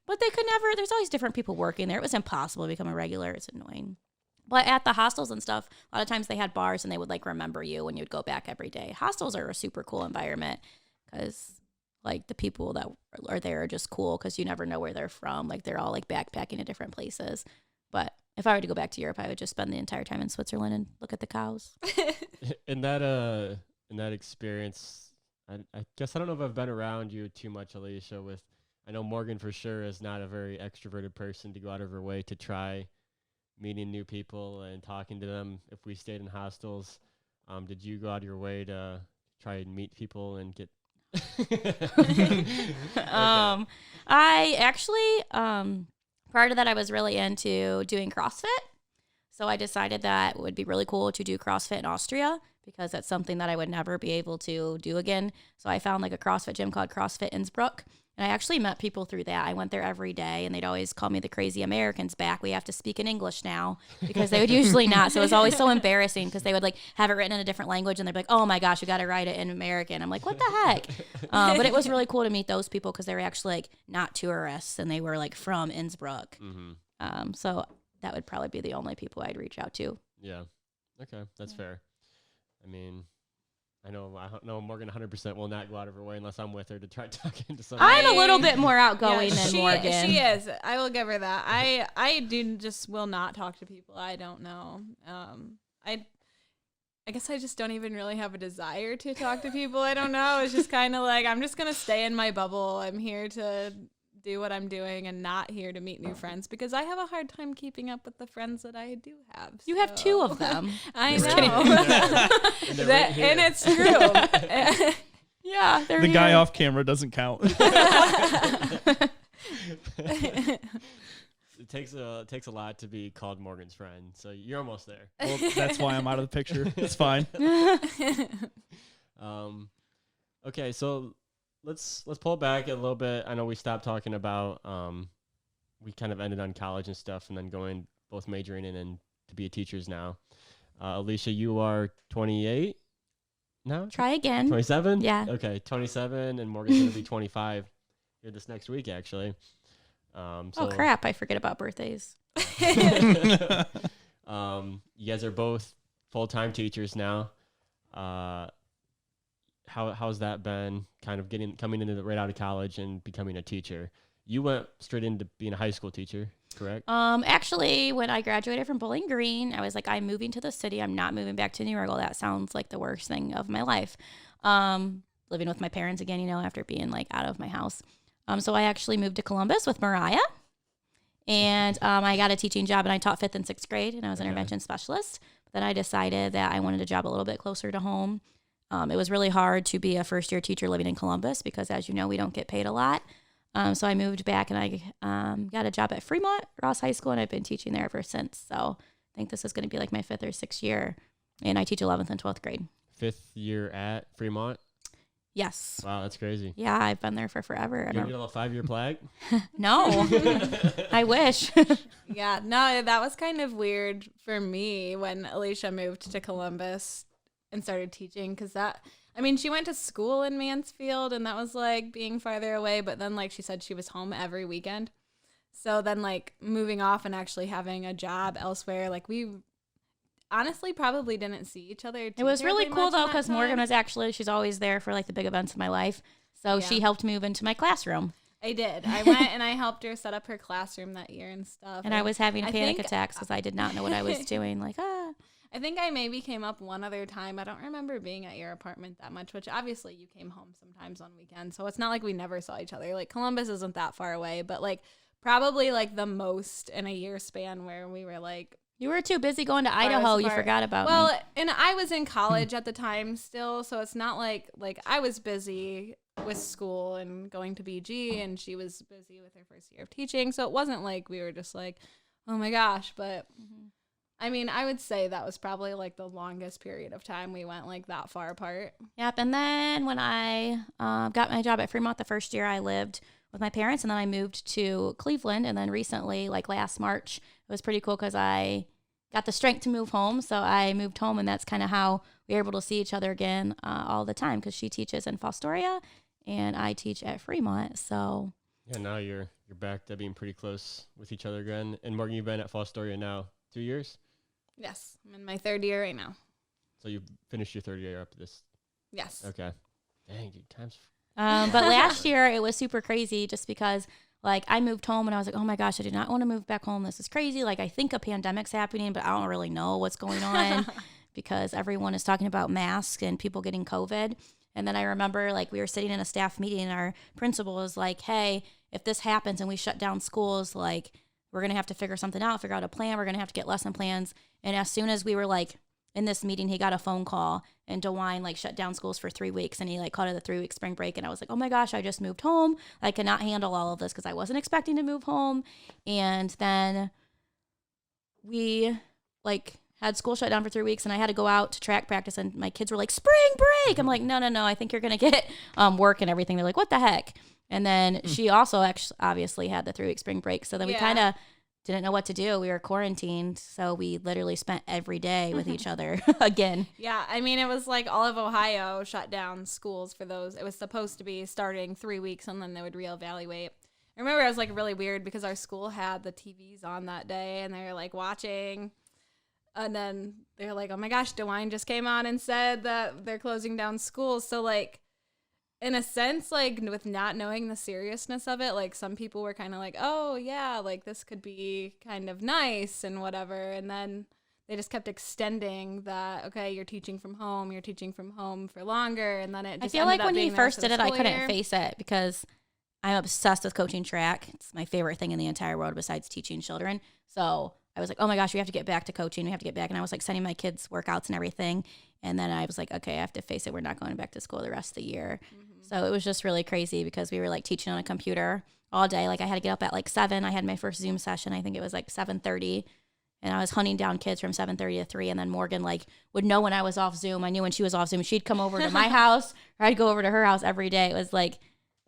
but they could never, there's always different people working there. It was impossible to become a regular. It's annoying. But at the hostels and stuff, a lot of times they had bars and they would like remember you when you'd go back every day. Hostels are a super cool environment because like the people that are there are just cool because you never know where they're from. Like they're all like backpacking at different places. But if I were to go back to Europe, I would just spend the entire time in Switzerland and look at the cows. In that experience, I guess I don't know if I've been around you too much, Alysha, I know Morgan for sure is not a very extroverted person to go out of her way to try meeting new people and talking to them. If we stayed in hostels, did you go out of your way to try and meet people and get? I actually, prior to that, I was really into doing CrossFit. So I decided that it would be really cool to do CrossFit in Austria because that's something that I would never be able to do again. So I found like a CrossFit gym called CrossFit Innsbruck. And I actually met people through that. I went there every day, and they'd always call me the crazy Americans back. We have to speak in English now because they would usually not. So it was always so embarrassing because they would like have it written in a different language, and they'd be like, "Oh my gosh, you got to write it in American." I'm like, "What the heck?" But it was really cool to meet those people because they were actually like not tourists, and they were like from Innsbruck. Mm-hmm. So that would probably be the only people I'd reach out to. Yeah. Okay, that's fair. I mean, I know Morgan 100% will not go out of her way unless I'm with her to try talking to someone. I'm a little bit more outgoing than Morgan. She is. I will give her that. I just will not talk to people I don't know. I guess I just don't even really have a desire to talk to people I don't know. It's just kind of like I'm just gonna stay in my bubble. I'm here to do what I'm doing and not here to meet new friends because I have a hard time keeping up with the friends that I do have. You have 2 of them. I Just know. And it's true. Yeah, they're The guy here. off camera doesn't count. It takes a lot to be called Morgan's friend, so you're almost there. Well, that's why I'm out of the picture. It's fine. Okay, so let's pull it back a little bit. I know we stopped talking about we kind of ended on college and stuff, and then going both majoring in to be teachers now. Alysha, you are 28 now. Try again. 27. Yeah. Okay, 27, and Morgan's gonna be 25 here this next week, actually. Oh crap! I forget about birthdays. You guys are both full-time teachers now. How's that been? Kind of coming into right out of college and becoming a teacher. You went straight into being a high school teacher, correct? Actually, when I graduated from Bowling Green, I was like, I'm moving to the city. I'm not moving back to New York. That sounds like the worst thing of my life. Living with my parents again, after being like out of my house. So I actually moved to Columbus with Mariah, and I got a teaching job, and I taught 5th and 6th grade, and I was an intervention specialist. But then I decided that I wanted a job a little bit closer to home. It was really hard to be a first-year teacher living in Columbus because, as you know, we don't get paid a lot. So I moved back, and I got a job at Fremont Ross High School, and I've been teaching there ever since. So I think this is going to be like my 5th or 6th year, and I teach 11th and 12th grade. 5th year at Fremont. Yes. Wow, that's crazy. Yeah, I've been there for forever. You get a little 5-year plaque? No, I wish. Yeah, no, that was kind of weird for me when Alysha moved to Columbus and started teaching because she went to school in Mansfield and that was like being farther away, but then like she said she was home every weekend. So then like moving off and actually having a job elsewhere, like we honestly probably didn't see each other. It was really cool though because Morgan was. She's always there for like the big events of my life. So she helped move into my classroom. I did. I went and I helped her set up her classroom that year and stuff. And I was having panic attacks because I did not know what I was doing. Like, I think I maybe came up one other time. I don't remember being at your apartment that much, which obviously you came home sometimes on weekends. So it's not like we never saw each other. Like Columbus isn't that far away, but like probably like the most in a year span where we were like, you were too busy going to Idaho. You forgot about me. Well, and I was in college at the time still, so it's not like I was busy with school and going to BG, and she was busy with her first year of teaching. So it wasn't like we were just like, oh my gosh. But I mean, I would say that was probably like the longest period of time we went like that far apart. Yep. And then when I got my job at Fremont the first year, I lived with my parents, and then I moved to Cleveland. And then recently, like last March, it was pretty cool because I got the strength to move home. So I moved home, and that's kind of how we were able to see each other again all the time because she teaches in Fostoria and I teach at Fremont. So yeah, now you're back to being pretty close with each other again. And Morgan, you've been at Fostoria now 2 years? Yes. I'm in my 3rd year right now. So you finished your 3rd year up this? Yes. Okay. Dang, dude, time's... but last year it was super crazy just because like I moved home and I was like, oh my gosh, I do not want to move back home. This is crazy. Like I think a pandemic's happening, but I don't really know what's going on because everyone is talking about masks and people getting COVID. And then I remember like we were sitting in a staff meeting and our principal was like, hey, if this happens and we shut down schools, like we're going to have to figure something out, figure out a plan. We're going to have to get lesson plans. And as soon as we were like in this meeting, he got a phone call and DeWine like shut down schools for 3 weeks and he like called it a 3-week spring break. And I was like, oh my gosh, I just moved home. I cannot handle all of this because I wasn't expecting to move home. And then we like had school shut down for 3 weeks and I had to go out to track practice and my kids were like, spring break. I'm like, no, I think you're going to get work and everything. They're like, what the heck? And then she also obviously had the 3-week spring break. So then we kind of didn't know what to do. We were quarantined. So we literally spent every day with each other again. Yeah. I mean, it was like all of Ohio shut down schools for those. It was supposed to be starting 3 weeks and then they would reevaluate. I remember it was like really weird because our school had the TVs on that day and they were like watching. And then they're like, oh my gosh, DeWine just came on and said that they're closing down schools. So like, in a sense, like with not knowing the seriousness of it, like some people were kind of like, oh yeah, like this could be kind of nice and whatever. And then they just kept extending that, okay, you're teaching from home for longer. And then it just I feel like when he being there first for the did it, I school couldn't year. face it because I'm obsessed with coaching track. It's my favorite thing in the entire world besides teaching children. So I was like, oh my gosh, we have to get back to coaching. We have to get back. And I was like sending my kids workouts and everything. And then I was like, okay, I have to face it. We're not going back to school the rest of the year. So it was just really crazy because we were like teaching on a computer all day. Like I had to get up at like 7. I had my first Zoom session. I think it was like 7:30. And I was hunting down kids from 7:30 to 3. And then Morgan like would know when I was off Zoom. I knew when she was off Zoom. She'd come over to my house or I'd go over to her house every day. It was like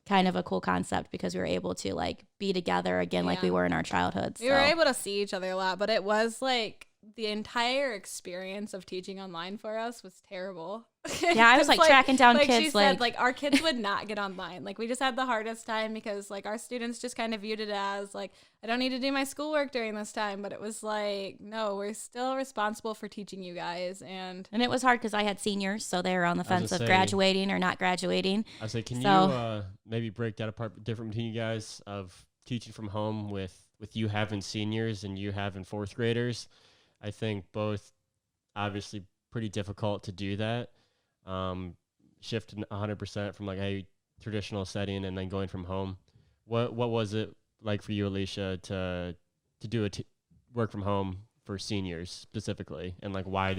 kind of a cool concept because we were able to like be together again like we were in our childhoods. We were able to see each other a lot, but it was like the entire experience of teaching online for us was terrible. Yeah, I was like tracking down like kids. She said, like our kids would not get online. Like we just had the hardest time because like our students just kind of viewed it as like, I don't need to do my schoolwork during this time. But it was like, no, we're still responsible for teaching you guys. And it was hard because I had seniors, so they were on the fence of graduating or not graduating. I was like, can you maybe break that apart different between you guys of teaching from home with you having seniors and you having fourth graders? I think both obviously pretty difficult to do that. Shift 100% from like a traditional setting and then going from home. What was it like for you, Alysha, to do work from home for seniors specifically? And like what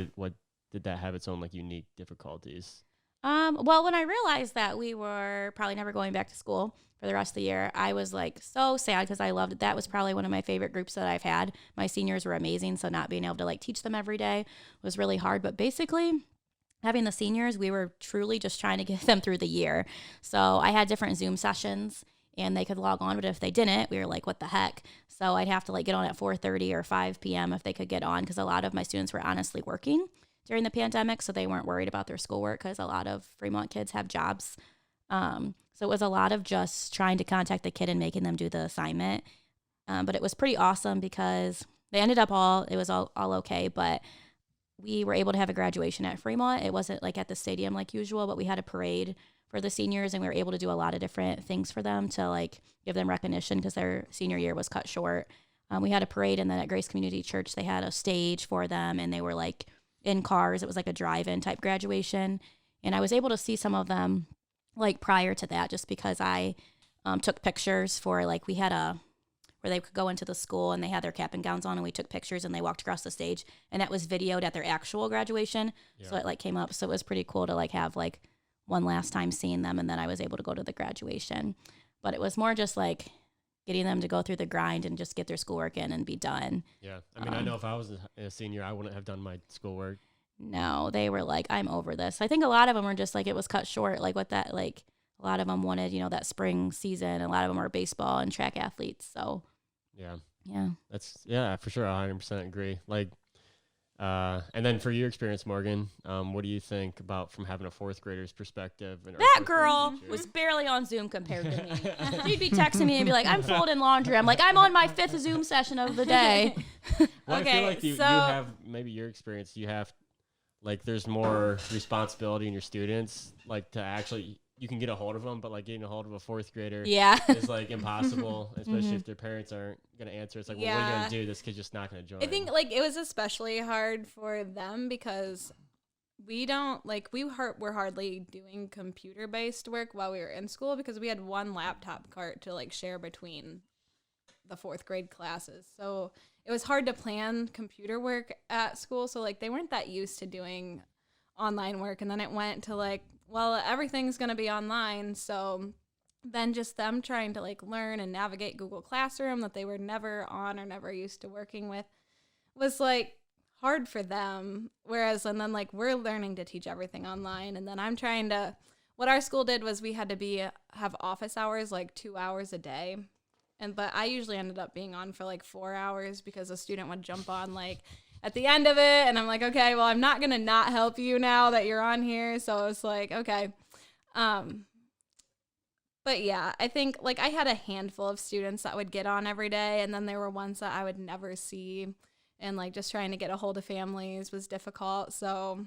did that have its own like unique difficulties? Well, when I realized that we were probably never going back to school for the rest of the year, I was like so sad because I loved it. That was probably one of my favorite groups that I've had. My seniors were amazing, so not being able to like teach them every day was really hard. But basically, having the seniors, we were truly just trying to get them through the year. So I had different Zoom sessions and they could log on, but if they didn't, we were like, what the heck? So I'd have to like get on at 4:30 or 5 p.m. if they could get on because a lot of my students were honestly working during the pandemic, so they weren't worried about their schoolwork because a lot of Fremont kids have jobs. So it was a lot of just trying to contact the kid and making them do the assignment. But it was pretty awesome because they ended up it was all okay, but we were able to have a graduation at Fremont. It wasn't like at the stadium like usual, but we had a parade for the seniors and we were able to do a lot of different things for them to like give them recognition because their senior year was cut short. We had a parade and then at Grace Community Church, they had a stage for them and they were like in cars. It was like a drive-in type graduation. And I was able to see some of them like prior to that just because I took pictures for like we had where they could go into the school and they had their cap and gowns on and we took pictures and they walked across the stage and that was videoed at their actual graduation. Yeah. So it like came up. So it was pretty cool to like have like one last time seeing them and then I was able to go to the graduation. But it was more just like getting them to go through the grind and just get their schoolwork in and be done. Yeah. I mean, I know if I was a senior, I wouldn't have done my schoolwork. No, they were like, I'm over this. I think a lot of them were just like, it was cut short. Like what that, like a lot of them wanted, that spring season. A lot of them are baseball and track athletes. So yeah. That's, for sure. I 100% agree. Like, and then for your experience, Morgan, what do you think about from having a fourth grader's perspective? That girl was barely on Zoom compared to me. She'd be texting me and be like, I'm folding laundry. I'm like, I'm on my 5th Zoom session of the day. Well, okay, I feel like you have, maybe your experience, you have, like, there's more responsibility in your students, like, to actually, you can get a hold of them, but, like, getting a hold of a fourth grader is, like, impossible, especially if their parents aren't going to answer. It's like, well, what are you going to do? This kid's just not going to join. I think, like, it was especially hard for them because we don't, like, we're hardly doing computer-based work while we were in school because we had one laptop cart to, like, share between the 4th grade classes. So it was hard to plan computer work at school. So like they weren't that used to doing online work. And then it went to like, well, everything's going to be online. So then just them trying to like learn and navigate Google Classroom that they were never on or never used to working with was like hard for them. Whereas, and then like we're learning to teach everything online. And then I'm trying to, what our school did was we had to have office hours, like 2 hours a day. But I usually ended up being on for like 4 hours because a student would jump on like at the end of it. And I'm like, okay, well, I'm not going to not help you now that you're on here. So it's like, okay. But yeah, I think like I had a handful of students that would get on every day. And then there were ones that I would never see. And like just trying to get a hold of families was difficult. So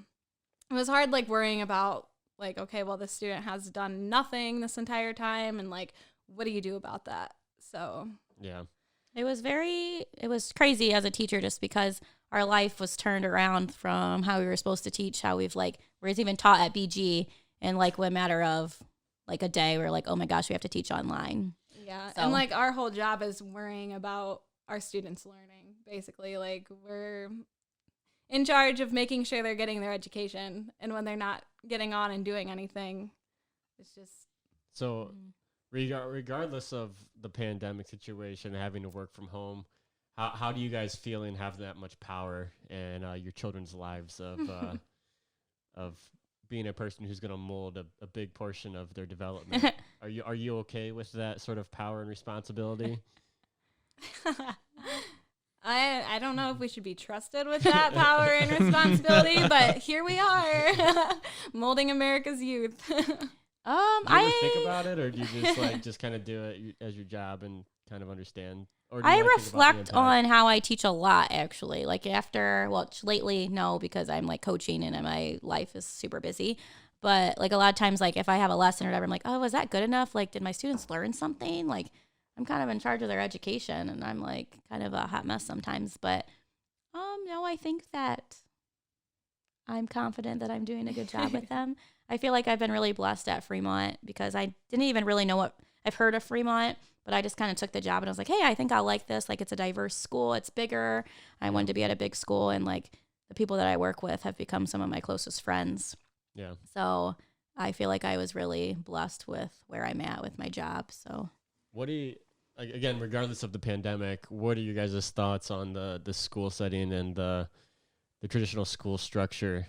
it was hard like worrying about like, okay, well, the student has done nothing this entire time. And like, what do you do about that? So yeah, it was crazy as a teacher just because our life was turned around from how we were supposed to teach, how we're even taught at BG in like a matter of like a day where like, oh my gosh, we have to teach online. Yeah. So- And like our whole job is worrying about our students learning, basically. Like we're in charge of making sure they're getting their education. And when they're not getting on and doing anything, it's just. So, regardless of the pandemic situation, having to work from home, how do you guys feel and have that much power in your children's lives of being a person who's going to mold a big portion of their development? Are you okay with that sort of power and responsibility? I don't know if we should be trusted with that power and responsibility, but here we are, molding America's youth. Do you ever think about it, or do you just kind of do it as your job and kind of understand? Or do you I like think about the reflect impact? on how I teach a lot, actually. Like lately, no, because I'm like coaching and my life is super busy. But like a lot of times, like if I have a lesson or whatever, I'm like, oh, was that good enough? Like, did my students learn something? Like, I'm kind of in charge of their education, and I'm like kind of a hot mess sometimes. But no, I think that I'm confident that I'm doing a good job with them. I feel like I've been really blessed at Fremont because I didn't even really know what I've heard of Fremont, but I just kind of took the job and I was like, hey, I think I'll like this. Like, it's a diverse school. It's bigger. I wanted to be at a big school, and like the people that I work with have become some of my closest friends. Yeah. So I feel like I was really blessed with where I'm at with my job. So What do you, again, regardless of the pandemic, what are you guys' thoughts on the school setting and the traditional school structure?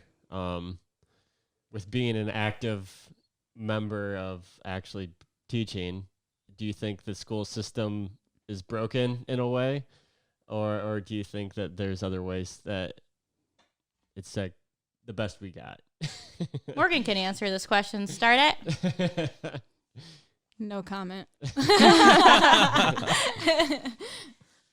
With being an active member of actually teaching, do you think the school system is broken in a way, or do you think that there's other ways that it's like the best we got? Morgan can answer this question. Start it. No comment.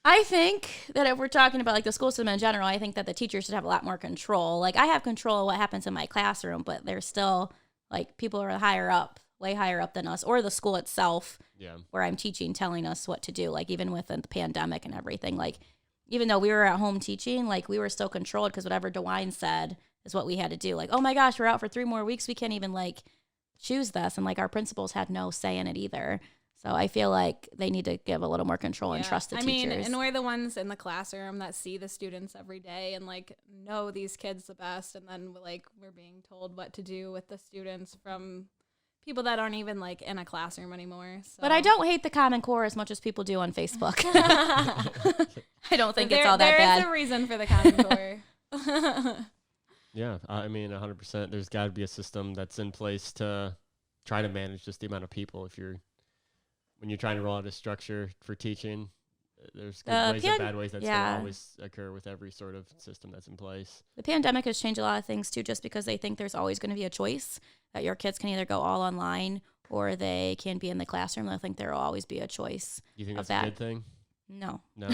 I think that if we're talking about like the school system in general, I think that the teachers should have a lot more control. Like I have control of what happens in my classroom, but there's still like people who are higher up, way higher up than us, or the school itself Yeah. where I'm teaching, telling us what to do. Like even with the pandemic and everything, like even though we were at home teaching, like we were still controlled because whatever DeWine said is what we had to do. Like, oh my gosh, we're out for 3 more weeks. We can't even like choose this. And like our principals had no say in it either. So I feel like they need to give a little more control and trust the teachers. And we're the ones in the classroom that see the students every day and like know these kids the best. And then like we're being told what to do with the students from people that aren't even like in a classroom anymore. So. But I don't hate the Common Core as much as people do on Facebook. I don't think it's all that bad. There is a reason for the Common Core. Yeah, I mean, 100%. There's got to be a system that's in place to try to manage just the amount of people. When you're trying to roll out a structure for teaching, there's good ways and bad ways that still always occur with every sort of system that's in place. The pandemic has changed a lot of things too, just because they think there's always going to be a choice that your kids can either go all online or they can be in the classroom. I think there will always be a choice. Do you think that's that. a good thing? No. No.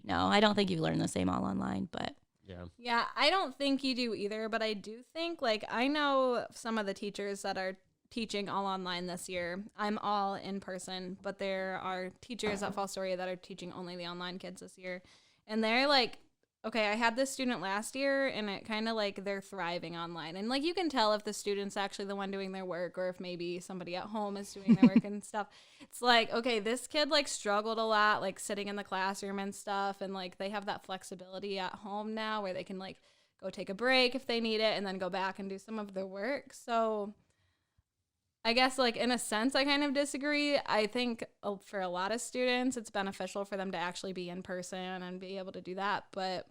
No, I don't think you learn the same all online, but Yeah. Yeah, I don't think you do either, but I do think, like, I know some of the teachers that are teaching all online this year. I'm all in person, but there are teachers at Fall Story that are teaching only the online kids this year. And they're like, okay, I had this student last year, and it kind of like they're thriving online. And like you can tell if the student's actually the one doing their work or if maybe somebody at home is doing their work and stuff. It's like, okay, this kid like struggled a lot, like sitting in the classroom and stuff. And like they have that flexibility at home now where they can like go take a break if they need it and then go back and do some of their work. So I guess, like, in a sense, I kind of disagree. I think for a lot of students, it's beneficial for them to actually be in person and be able to do that. But,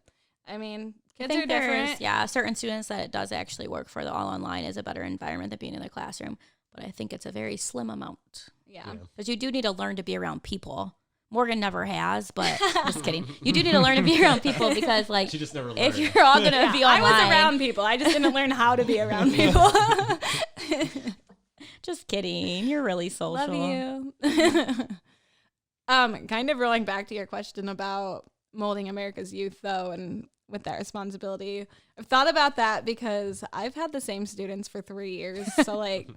I mean, kids are different. Yeah, certain students that it does actually work for the all online is a better environment than being in the classroom. But I think it's a very slim amount. Yeah. Because you do need to learn to be around people. Morgan never has, but just kidding. You do need to learn to be around people because, like, She just never learned. if you're all going to be online. I was around people. I just didn't learn how to be around people. Just kidding. You're really social. Love you. Kind of rolling back to your question about molding America's youth, though, and with that responsibility. I've thought about that because I've had the same students for 3 years. So, like,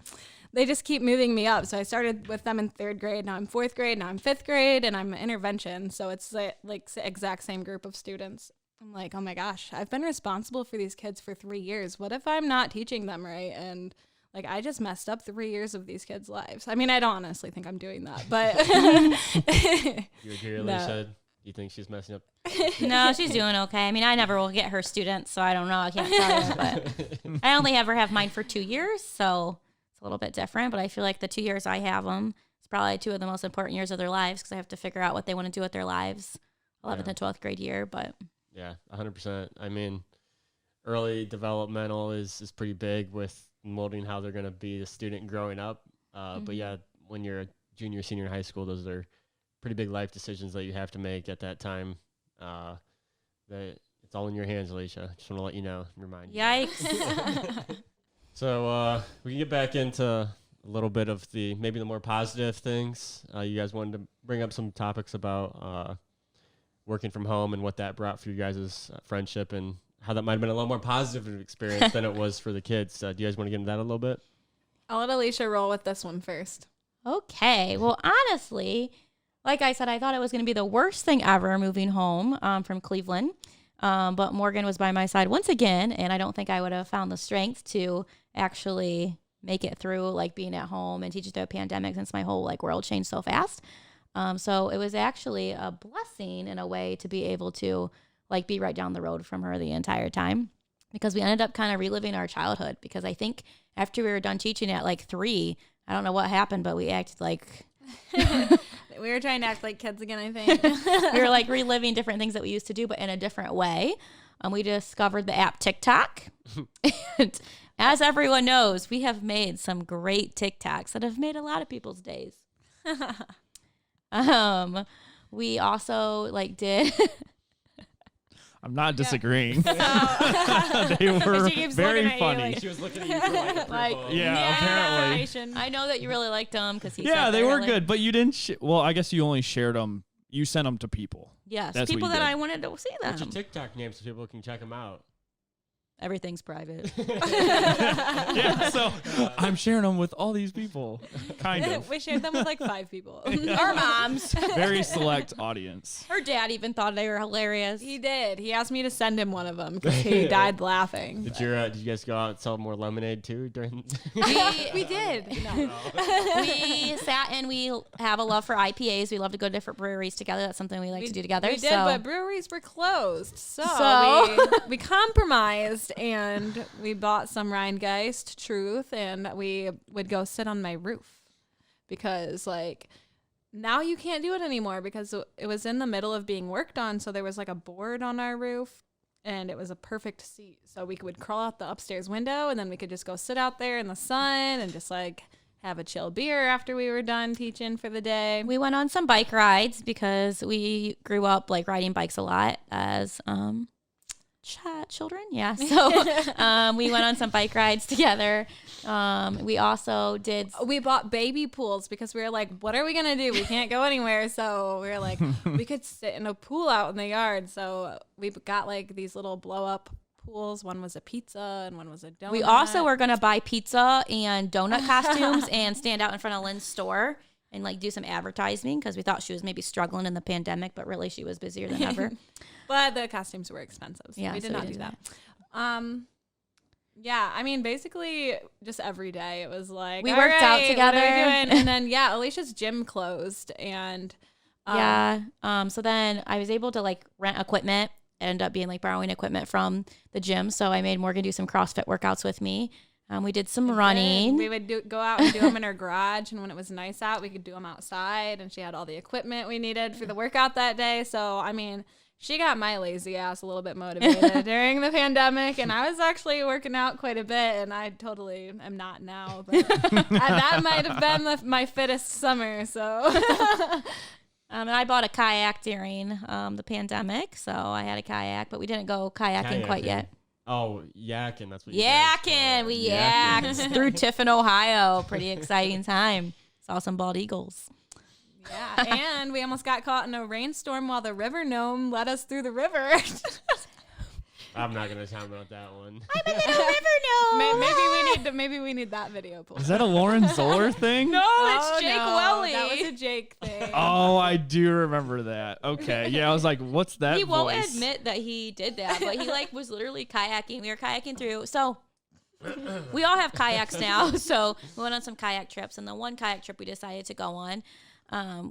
they just keep moving me up. So I started with them in 3rd grade. Now I'm 4th grade. Now I'm 5th grade. And I'm intervention. So it's like the exact same group of students. I'm like, oh my gosh, I've been responsible for these kids for 3 years. What if I'm not teaching them right? And like I just messed up 3 years of these kids' lives. I mean, I don't honestly think I'm doing that, but You agree, Alysha? You think she's messing up? No, she's doing okay. I mean, I never will get her students, so I don't know. I can't tell you, but I only ever have mine for 2 years, so it's a little bit different. But I feel like the 2 years I have them, it's probably 2 of the most important years of their lives because I have to figure out what they want to do with their lives, 11th and 12th grade year. But yeah, 100%. I mean, early developmental is pretty big with molding how they're going to be a student growing up. But yeah, when you're a junior, senior in high school, those are pretty big life decisions that you have to make at that time. That it's all in your hands, Alysha. Just want to let you know, remind you. yikes. So we can get back into a little bit of maybe the more positive things. You guys wanted to bring up some topics about working from home and what that brought for you guys' friendship and how that might have been a little more positive of an experience than it was for the kids. Do you guys want to get into that a little bit? I'll let Alysha roll with this one first. Okay. Well, honestly, like I said, I thought it was going to be the worst thing ever moving home from Cleveland. But Morgan was by my side once again, and I don't think I would have found the strength to actually make it through like being at home and teaching through a pandemic since my whole like world changed so fast. So it was actually a blessing in a way to be able to like be right down the road from her the entire time because we ended up kind of reliving our childhood because I think after we were done teaching at like 3, I don't know what happened, but we acted like we were trying to act like kids again, I think. we were like reliving different things that we used to do, but in a different way. We discovered the app TikTok. And as everyone knows, we have made some great TikToks that have made a lot of people's days. We also like did I'm not disagreeing. They were She keeps very looking at you funny. like- She was looking at you for like approval. Yeah, apparently. I know that you really liked them because he Yeah, said they were like, good, but you didn't. Well, I guess you only shared them. You sent them to people. Yes, That's what people you that did. I wanted to see them. What's your TikTok name so people can check them out? Everything's private. Yeah, so I'm sharing them with all these people. Kind of. We shared them with like 5 people. Our moms. Very select audience. Her dad even thought they were hilarious. He did. He asked me to send him one of them because he died laughing. Did you guys go out and sell more lemonade too during? We did. No. We sat and we have a love for IPAs. We love to go to different breweries together. That's something we like to do together. We did, so. but breweries were closed. So, So? we compromised and we bought some Rheingeist Truth and we would go sit on my roof because like now you can't do it anymore because it was in the middle of being worked on. So there was like a board on our roof and it was a perfect seat. So we would crawl out the upstairs window and then we could just go sit out there in the sun and just like have a chill beer after we were done teaching for the day. We went on some bike rides because we grew up like riding bikes a lot as children. Yeah. So we went on some bike rides together. We also did. We bought baby pools because we were like, what are we going to do? We can't go anywhere. So we were like, we could sit in a pool out in the yard. So we got like these little blow up pools. One was a pizza and one was a donut. We also were going to buy pizza and donut costumes and stand out in front of Lynn's store and like do some advertising because we thought she was maybe struggling in the pandemic, but really she was busier than ever. But the costumes were expensive. So Yeah, we did so we not do didn't that. Yeah, I mean, basically just every day it was like, We all worked out right, together. What are we doing? And then, yeah, Alysha's gym closed. And So then I was able to like rent equipment. It ended up being like borrowing equipment from the gym. So I made Morgan do some CrossFit workouts with me. We did some running. we would go out and do them in her garage. And when it was nice out, we could do them outside. And she had all the equipment we needed for the workout that day. So, I mean, she got my lazy ass a little bit motivated during the pandemic. And I was actually working out quite a bit. And I totally am not now. But that might have been my fittest summer. So... And I bought a kayak during the pandemic. So I had a kayak, but we didn't go kayaking quite yet. Oh, yakking. That's what you guys call Yakking. it. We yacked through Tiffin, Ohio. Pretty exciting time. Saw some bald eagles. Yeah, and we almost got caught in a rainstorm while the river gnome led us through the river. I'm not gonna talk about that one. I'm a little river gnome. Maybe we need that video pulled. Is that a Lauren Zoller thing? No, Oh, it's Jake no, Welly. That was a Jake thing. Oh, I do remember that. Okay. Yeah, I was like, what's that He won't voice? admit that he did that, but he like was literally kayaking. We were kayaking through. So We all have kayaks now, so we went on some kayak trips. And the one kayak trip we decided to go on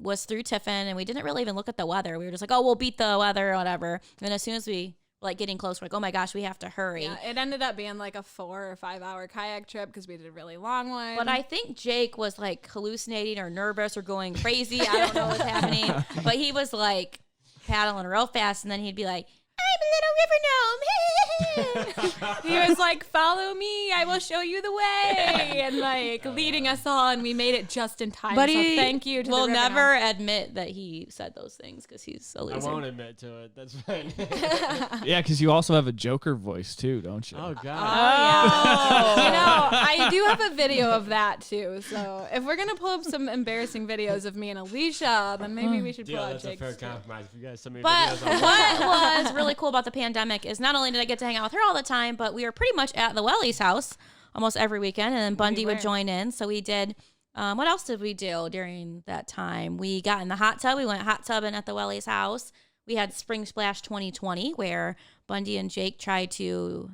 was through Tiffin, and we didn't really even look at the weather. We were just like, oh, we'll beat the weather or whatever. And as soon as we like getting close, we're like, oh my gosh, we have to hurry. Yeah, it ended up being like a 4 or 5 hour kayak trip because we did a really long one. But I think Jake was like hallucinating or nervous or going crazy. I don't know what's happening. But he was like paddling real fast, and then he'd be like, I'm a little river gnome. He was like, follow me, I will show you the way, and like leading us all, and we made it just in time. But so he thank you to will the river never gnome. admit that he said those things because he's a I loser. won't admit to it. That's fine. Yeah, because you also have a Joker voice too, don't you? Oh Oh, God. yeah. You know, I do have a video of that too. So if we're gonna pull up some embarrassing videos of me and Alicia, then maybe we should pull Deal. out That's a Jake's. fair too. compromise. If you guys send me But videos, I'll what was really cool about the pandemic is not only did I get to hang out with her all the time, but we were pretty much at the Welly's house almost every weekend, and then Bundy would were. join in. So we did. What else did we do during that time? We got in the hot tub. We went hot tubbing at the Welly's house. We had Spring Splash 2020, where Bundy and Jake tried to.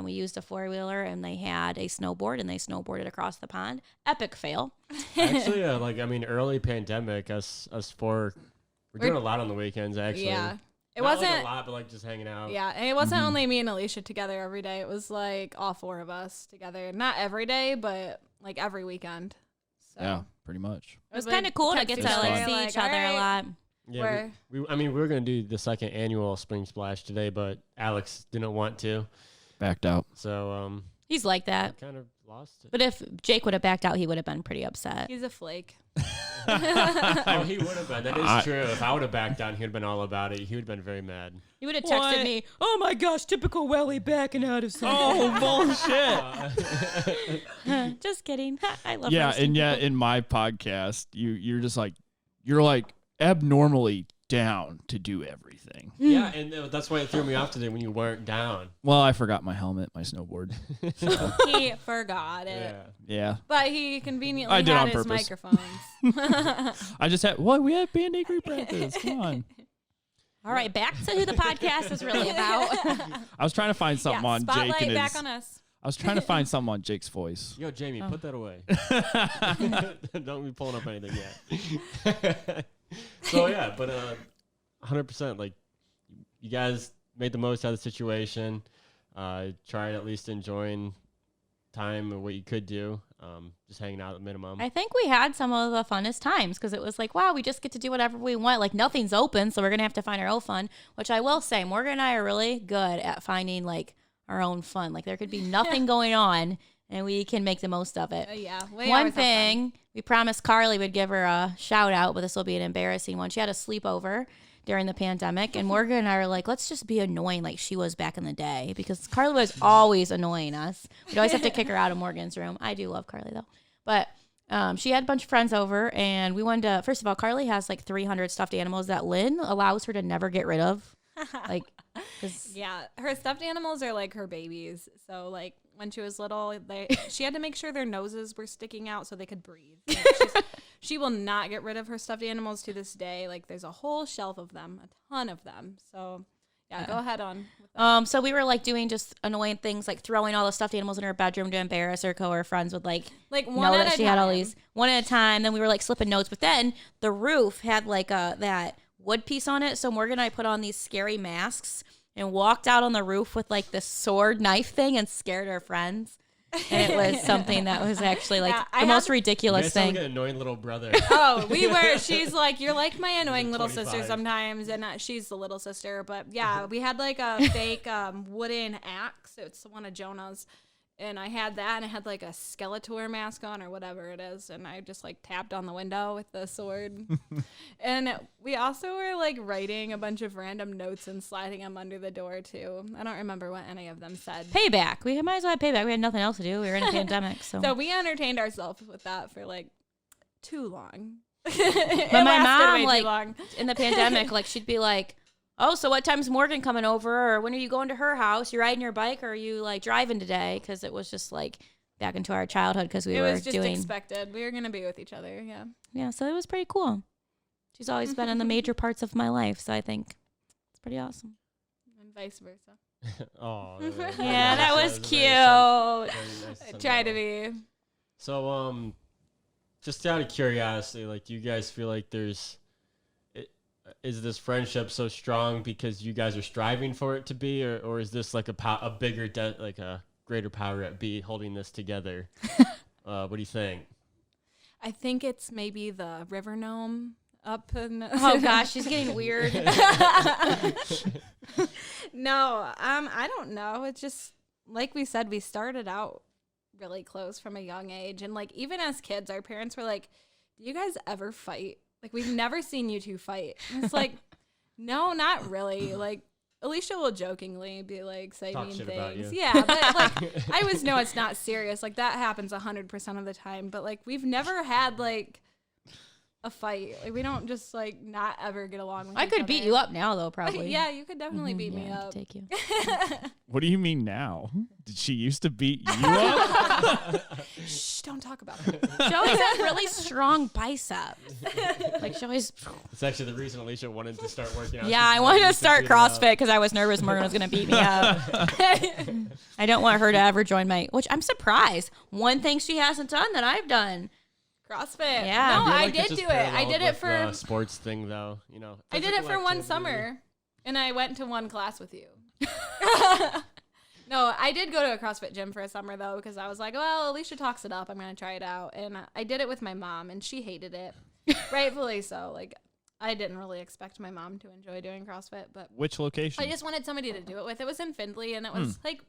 We used a 4-wheeler, and they had a snowboard, and they snowboarded across the pond. Epic fail. Actually, early pandemic, us four, we're doing a lot on the weekends. Actually, Yeah. It Not wasn't like a lot, but like just hanging out. Yeah, and it wasn't only me and Alicia together every day. It was like all 4 of us together. Not every day, but like every weekend. So Yeah, pretty much. It was kind of cool to get to text like each other, see like, each other a "All right." lot. Yeah, we were gonna do the second annual Spring Splash today, but Alex didn't want to, Backed out. so He's like that. kind of lost it. But if Jake would have backed out, he would have been pretty upset. He's a flake. Oh, he would have been. That is true. If I would have backed down, he'd have been all about it. He would have been very mad. He would have texted me, oh my gosh, typical Welly backing out of something. Oh bullshit! Just kidding. I love Yeah, roasting and yet people. in my podcast, you're just like you're like abnormally down to do everything. Yeah, and that's why it threw me off today when you weren't down. Well, I forgot my helmet, my snowboard. He forgot it. Yeah. Yeah, But he conveniently I did had on his purpose. microphones. I just had. Well, we had Band-Aid group practice. Come on. All right, back to who the podcast is really about. I was trying to find something on Jake spotlight and back his. on us. I was trying to find something on Jake's voice. Yo, Jamie, put that away. Don't be pulling up anything yet. So yeah, but 100%. Like, you guys made the most out of the situation. Tried at least enjoying time and what you could do. Just hanging out at minimum. I think we had some of the funnest times because it was like, wow, we just get to do whatever we want. Like, nothing's open, so we're going to have to find our own fun, which I will say, Morgan and I are really good at finding, like, our own fun. Like, there could be nothing going on, and we can make the most of it. Yeah. One thing, we promised Carly would give her a shout out, but this will be an embarrassing one. She had a sleepover during the pandemic, and Morgan and I were like, let's just be annoying like she was back in the day, because Carly was always annoying us. We'd always have to kick her out of Morgan's room. I do love Carly though. But she had a bunch of friends over, and we wanted to, first of all, Carly has like 300 stuffed animals that Lynn allows her to never get rid of. Like, 'cause Yeah, her stuffed animals are like her babies. So like when she was little, she had to make sure their noses were sticking out so they could breathe. Like, she will not get rid of her stuffed animals to this day. Like there's a whole shelf of them, a ton of them. So yeah, go ahead on. With that. so we were like doing just annoying things, like throwing all the stuffed animals in her bedroom to embarrass her, so her friends would like Like know one at that a she time. had all these one at a time. Then we were like slipping notes, but then the roof had like that wood piece on it. So Morgan and I put on these scary masks and walked out on the roof with like this sword knife thing and scared our friends. And it was something that was actually like Yeah, the most ridiculous You guys sound thing. like an annoying little brother. Oh, we were. She's like, you're like my annoying little 25. sister sometimes, and she's the little sister. But yeah, we had like a fake wooden axe. It's one of Jonah's, and I had that, and I had like a Skeletor mask on or whatever it is, and I just like tapped on the window with the sword. And we also were like writing a bunch of random notes and sliding them under the door too. I don't remember what any of them said. Payback. We might as well have payback. We had nothing else to do. We were in a pandemic, so. So we entertained ourselves with that for like too long. But my mom, like, long. in the pandemic, like she'd be like, oh, so what time's Morgan coming over, or when are you going to her house? You riding your bike, or are you like driving today? Because it was just like back into our childhood, because we It were was just doing expected. We were gonna be with each other. Yeah. so it was pretty cool. She's always been in the major parts of my life, so I think it's pretty awesome. And vice versa. Oh, Yeah, that was cute. I try to be. So, just out of curiosity, like, do you guys feel like is this friendship so strong because you guys are striving for it to be, or is this like a bigger, like a greater power at B holding this together? What do you think? I think it's maybe the river gnome up in. Oh gosh, she's getting weird. No, I don't know. It's just like we said, we started out really close from a young age, and like even as kids, our parents were like, "Do you guys ever fight? Like we've never seen you two fight." And it's like, no, not really. Like Alysha will jokingly be like, say Talk mean shit about things. you. Yeah, but like I always know it's not serious. Like that happens 100% of the time. But like we've never had like a fight. Like we don't just like not ever get along with I each could other. beat you up now, though, probably. Yeah, you could definitely beat me Yeah, I up. could take you. What do you mean now? Did she used to beat you up? Shh, don't talk about it. She always has really strong biceps. Like she always. It's actually the reason Alysha wanted to start working out. Yeah, I wanted to start CrossFit because I was nervous Morgan was going to beat me up. I don't want her to ever join which I'm surprised. One thing she hasn't done that I've done. CrossFit. Yeah. No, I I feel like it's did just do it. I paralleled did it with for the sports thing, though. You know, I did it physical for one activity. summer, and I went to one class with you. No, I did go to a CrossFit gym for a summer though because I was like, well, Alysha talks it up. I'm gonna try it out, and I did it with my mom, and she hated it, rightfully so. Like, I didn't really expect my mom to enjoy doing CrossFit, but Which location? I just wanted somebody to do it with. It was in Findlay, and it was like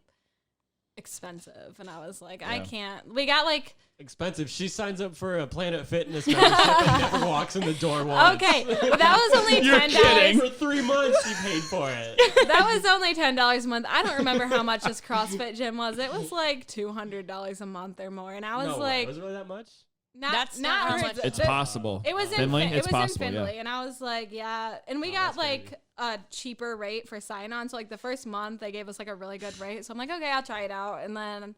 expensive, and I was like, I Yeah. can't. We got like. Expensive. She signs up for a Planet Fitness membership and never walks in the door once. Okay, well, that was only You're $10. kidding. For 3 months, she paid for it. That was only $10 a month. I don't remember how much this CrossFit gym was. It was like $200 a month or more, and I was No way. like, Was it really that much? not not how her- much It's the- possible. It was in Findlay? It It's was possible, in yeah. Findlay, and I was like, yeah. And we Oh, got that's like crazy. a cheaper rate for sign on. So like the first month they gave us like a really good rate. So I'm like, okay, I'll try it out. And then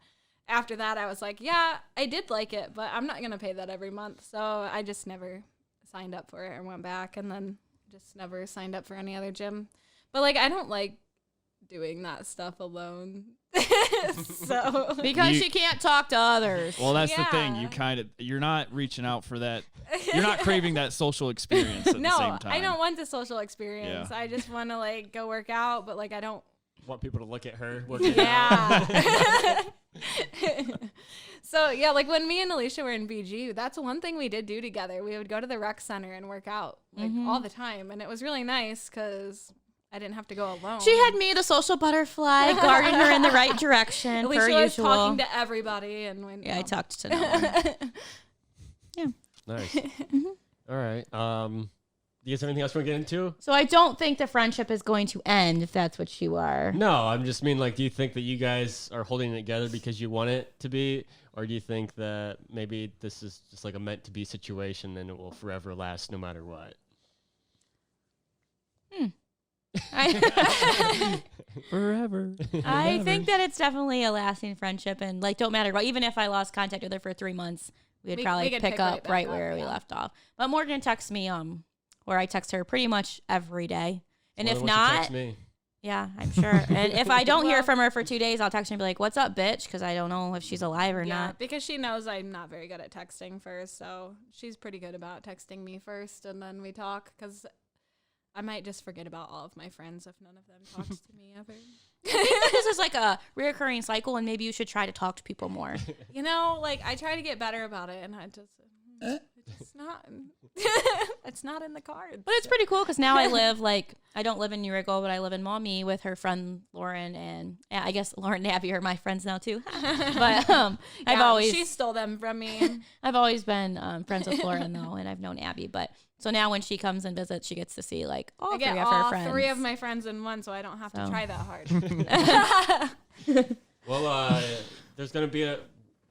after that, I was like, yeah, I did like it, but I'm not gonna pay that every month. So I just never signed up for it and went back, and then just never signed up for any other gym. But like, I don't like doing that stuff alone. So Because You- she can't talk to others. Well, that's the thing. Yeah. You're not reaching out for that. You're not craving that social experience at no, the same time. I don't want the social experience. Yeah. I just want to like go work out, but like I don't. Want people to look at her working out. Yeah. So yeah, like when me and Alysha were in BG, that's one thing we did do together. We would go to the rec center and work out like all the time, and it was really nice because I didn't have to go alone. She had me, the social butterfly, guarding her in the right direction, per Alysha was usual. talking to everybody, and when Yeah, I talked to no one. Nice. All right. Do you guys have anything else we want to get into? So I don't think the friendship is going to end, if that's what you are. No, I'm just mean like, do you think that you guys are holding it together because you want it to be, or do you think that maybe this is just like a meant to be situation and it will forever last no matter what? Forever. I think that it's definitely a lasting friendship, and like don't matter what. Even if I lost contact with her for 3 months, we'd We probably could pick pick up right back right up, where we yeah. left off. But Morgan texts me, or I text her pretty much every day, and Well, if then why don't you not, text me? yeah, I'm sure. And if I don't hear Well- from her for 2 days, I'll text her and be like, "What's up, bitch?" Because I don't know if she's alive or Yeah, not. because she knows I'm not very good at texting first, so she's pretty good about texting me first, and then we talk. Because I might just forget about all of my friends if none of them talks to me ever. I think that this is like a reoccurring cycle, and maybe you should try to talk to people more. You know, like I try to get better about it, and it's not. It's not in the cards. But it's pretty cool because now I don't live in Urigo, but I live in Maumee with her friend Lauren, and I guess Lauren and Abby are my friends now too. But She stole them from me. I've always been friends with Lauren though, and I've known Abby. But so now when she comes and visits, she gets to see like all I get three of her all friends. 3 of my friends in one, so I don't have to So. try that hard. Well, there's going to be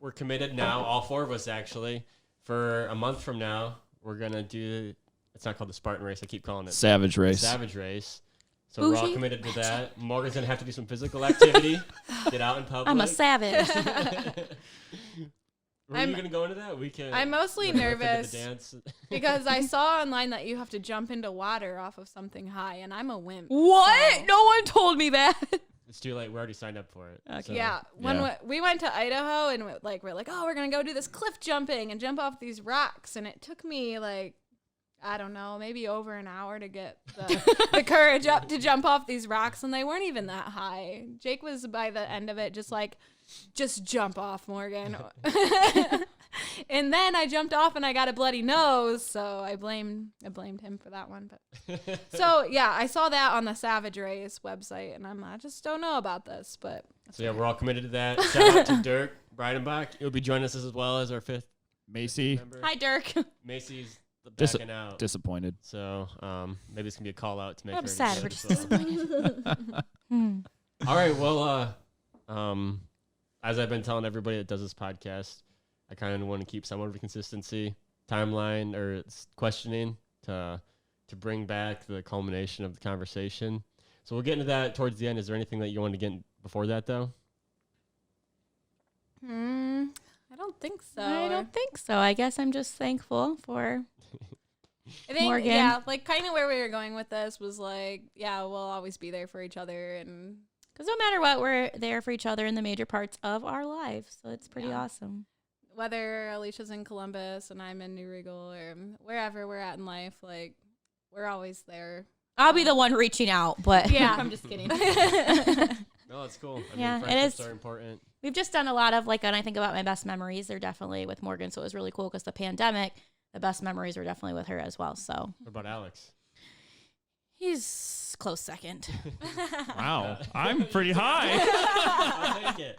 we're committed now, all 4 of us actually, for a month from now. We're going to do, it's not called the Spartan race. I keep calling it Savage the race. Savage race. So we're all Bougie. committed to that. Morgan's going to have to do some physical activity, get out in public. I'm a savage. Were you going to go into that? We can. I'm mostly you wanna go into nervous the dance? because I saw online that you have to jump into water off of something high, and I'm a wimp. What? so- No one told me that. It's too late. We already signed up for it. Okay. So. Yeah, when we went to Idaho and we're like, oh, we're gonna go do this cliff jumping and jump off these rocks, and it took me like, I don't know, maybe over an hour to get the courage up to jump off these rocks, and they weren't even that high. Jake was by the end of it just jump off, Morgan. And then I jumped off and I got a bloody nose, so I blamed him for that one. But so yeah, I saw that on the Savage Race website, and I just don't know about this, but So yeah, we're all committed to that. Shout out to Dirk Breidenbach. He'll be joining us as well as our 5th Macy, member. Hi, Dirk. Macy's backing out. disappointed. So maybe this can be a call out to make I'm her sad. excited We're as just well. disappointed. All right. Well, as I've been telling everybody that does this podcast, I kind of want to keep somewhat of a consistency timeline or questioning to bring back the culmination of the conversation. So we'll get into that towards the end. Is there anything that you want to get in before that, though? I don't think so. I don't think so. I guess I'm just thankful for I think, Morgan. yeah, like kind of where we were going with this was like, yeah, we'll always be there for each other, and because no matter what, we're there for each other in the major parts of our lives. So it's pretty awesome. whether Alysha's in Columbus and I'm in New Regal or wherever we're at in life, like we're always there. I'll be the one reaching out, but Yeah. I'm just kidding. No, it's cool. I Yeah, mean, it friendships is. are important. We've just done a lot of when I think about my best memories, they're definitely with Morgan. So it was really cool because the pandemic, the best memories were definitely with her as well. So What about Alex? he's close second. Wow, I'm pretty high. I'll take it.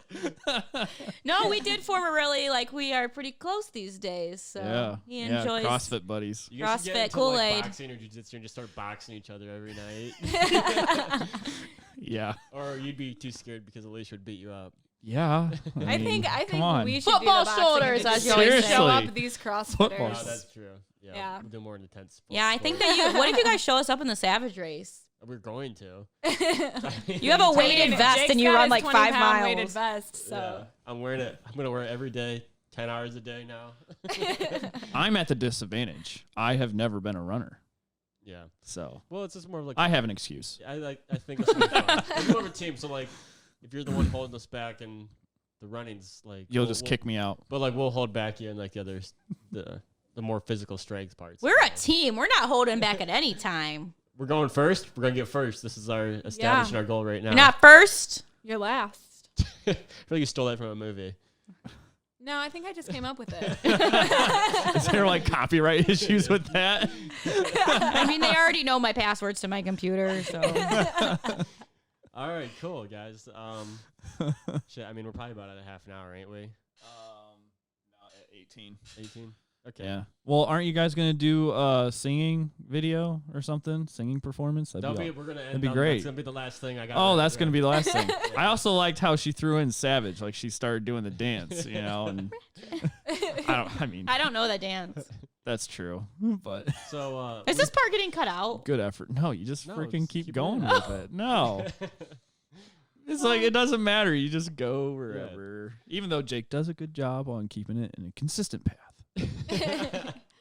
No, we did form a really we are pretty close these days. So he enjoys CrossFit buddies. You guys should get CrossFit, into, Kool-Aid. boxing or jiu-jitsu and just start boxing each other every night. Yeah, Or you'd be too scared because Alysha would beat you up. yeah. I think come on. we should Football do the boxing shoulders, and as just you always show say. up these Football CrossFitters. No, Yes. that's true. Yeah. Yeah. We'll do more intense. Yeah, I think sports. that what if you guys show us up in the Savage Race? We're going to. You have a weighted vest Jake's and you got run his 5 20-pound weighted miles. vest, so. Yeah, I'm wearing it. I'm gonna wear it every day, 10 hours a day now. I'm at the disadvantage. I have never been a runner, Yeah. so Well, it's just more of like I have an excuse. I think it's gonna be fun. We're more of a team, so if you're the one holding us back and the running's You'll we'll- just we'll- kick me out. But we'll hold back you in the others, the more physical strength parts. We're a team. We're not holding back at any time. We're going first. We're gonna get first. This is our establishing our goal right now. You're not first. You're last. I feel like you stole that from a movie. No, I think I just came up with it. Is there copyright issues with that? I mean, they already know my passwords to my computer, so All right, cool, guys. Shit, I mean, we're probably about at a half an hour, ain't we? Not at 18. 18. Okay. Yeah. Well, aren't you guys gonna do a singing video or something? Singing performance? We're gonna end. be on- great. That's gonna be the last thing I got. Oh, right- that's gonna right. be the last thing. I also liked how she threw in Savage, she started doing the dance, and I don't know the dance. that's true. But So. Is this part getting cut out? good effort. No, you just No, freaking just keep keep it going in. with it. No. It's it doesn't matter. You just go wherever. Even though Jake does a good job on keeping it in a consistent path.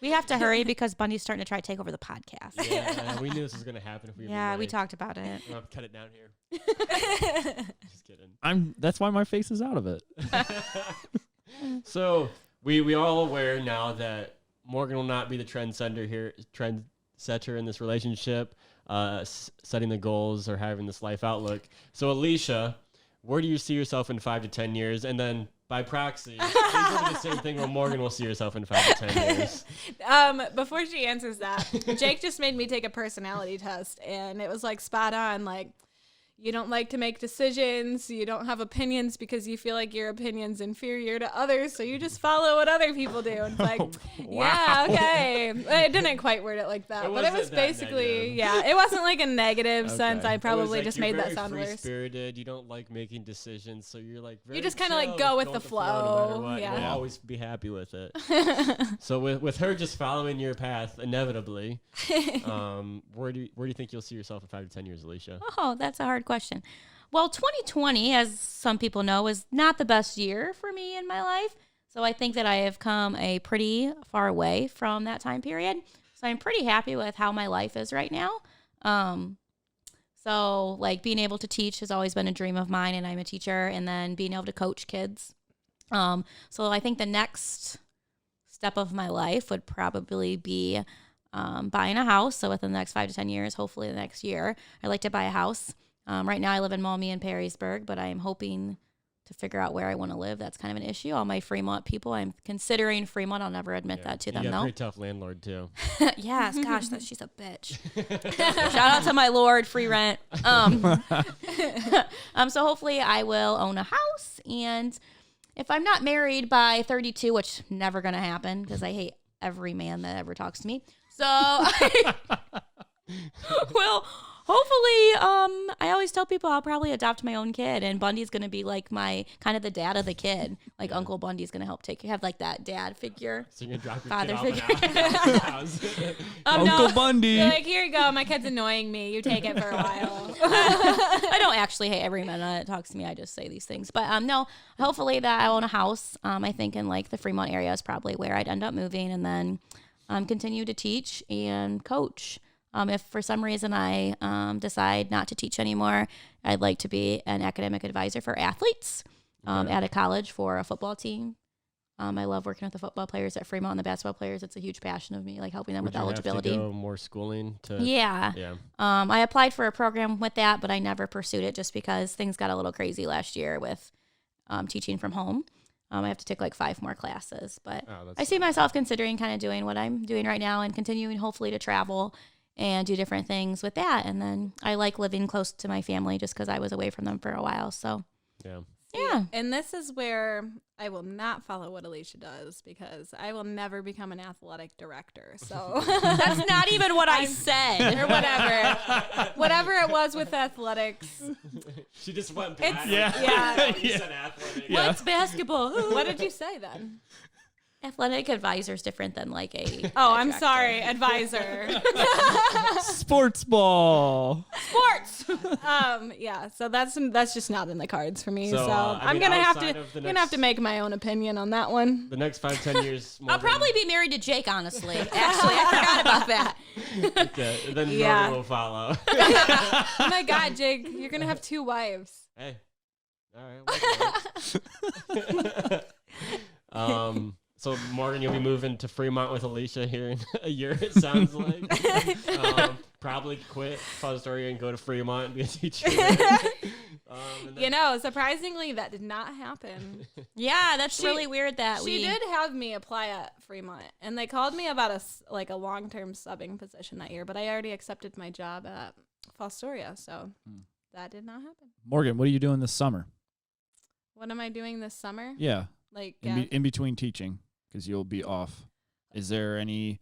We have to hurry because Bundy's starting to try to take over the podcast. Yeah, we knew this was gonna happen if we. Yeah, we talked about it. I'll cut it down here. Just kidding. That's why my face is out of it. So we all aware now that Morgan will not be the trendsetter in this relationship, setting the goals or having this life outlook. So Alysha, where do you see yourself in 5 to 10 years? And then by proxy, please do the same thing where Morgan will see herself in 5 to 10 years. Before she answers that, Jake just made me take a personality test, and it was spot on. You don't like to make decisions. You don't have opinions because you feel like your opinion's inferior to others, so you just follow what other people do. And it's yeah, okay. I didn't quite word it like that, It but it wasn't was that basically, negative. yeah, it wasn't a negative sense. Okay. I probably It was just you're made that very sound worse. free-spirited. You don't like making decisions, so you're very You just kinda, chill, go with go the no flow, matter what. yeah. You'll always be happy with it. So with her just following your path inevitably, where do you think you'll see yourself in 5 to 10 years, Alysha? Oh, that's a hard question. Well, 2020, as some people know, was not the best year for me in my life. So I think that I have come a pretty far away from that time period. So I'm pretty happy with how my life is right now. So like being able to teach has always been a dream of mine, and I'm a teacher, and then being able to coach kids. So I think the next step of my life would probably be buying a house. So within the next 5 to 10 years, hopefully the next year, I'd like to buy a house. Right now I live in Maumee and Perrysburg, but I'm hoping to figure out where I want to live. That's kind of an issue. All my Fremont people, I'm considering Fremont. I'll never admit that to them, You got though. a pretty tough landlord, too. Yes, gosh, she's a bitch. Shout out to my lord, free rent. So hopefully I will own a house, and if I'm not married by 32, which never gonna happen because I hate every man that ever talks to me. So well, hopefully, I always tell people I'll probably adopt my own kid, and Bundy's gonna be like my kind of the dad of the kid. Like Uncle Bundy's gonna help have like that dad figure. So you're going to drop your Father kid off in house. Uncle No. Bundy. You're like, here you go. My kid's annoying me. You take it for a while. I don't actually hate every man that talks to me. I just say these things. But no, hopefully that I own a house. I think in like the Fremont area is probably where I'd end up moving, and then continue to teach and coach. If for some reason I decide not to teach anymore, I'd like to be an academic advisor for athletes at a college for a football team. I love working with the football players at Fremont and the basketball players. It's a huge passion of me, like helping them with eligibility. Would you have to go more schooling to? Yeah. I applied for a program with that, but I never pursued it just because things got a little crazy last year with teaching from home. I have to take like 5 more classes, but I see myself considering kind of doing what I'm doing right now and continuing hopefully to travel and do different things with that. And then I like living close to my family just because I was away from them for a while. So yeah. And this is where I will not follow what Alysha does because I will never become an athletic director. So that's not even what I said. Or whatever. Whatever it was with athletics. She just went It's- back. yeah. You said athletic. What's basketball? What did you say then? Athletic advisor is different than like a. Oh, I'm sorry, advisor. Sports ball. Sports. Yeah. So that's just not in the cards for me. So, I I'm mean, gonna have outside to of the gonna have to make my own opinion on that one. The next 5-10 years. I'll probably be married to Jake, honestly. Actually, I forgot about that. Okay, and then Yeah. Morgan will follow. Oh my God, Jake, you're gonna have 2 wives. Hey. All right. So Morgan, you'll be moving to Fremont with Alysha here in a year. It sounds like. Probably quit Fostoria and go to Fremont and be a teacher. Surprisingly, that did not happen. Yeah, that's really weird that She did have me apply at Fremont, and they called me about a long-term subbing position that year, but I already accepted my job at Fostoria, so that did not happen. Morgan, what are you doing this summer? What am I doing this summer? Yeah, Like, in between teaching, because you'll be off. Is there any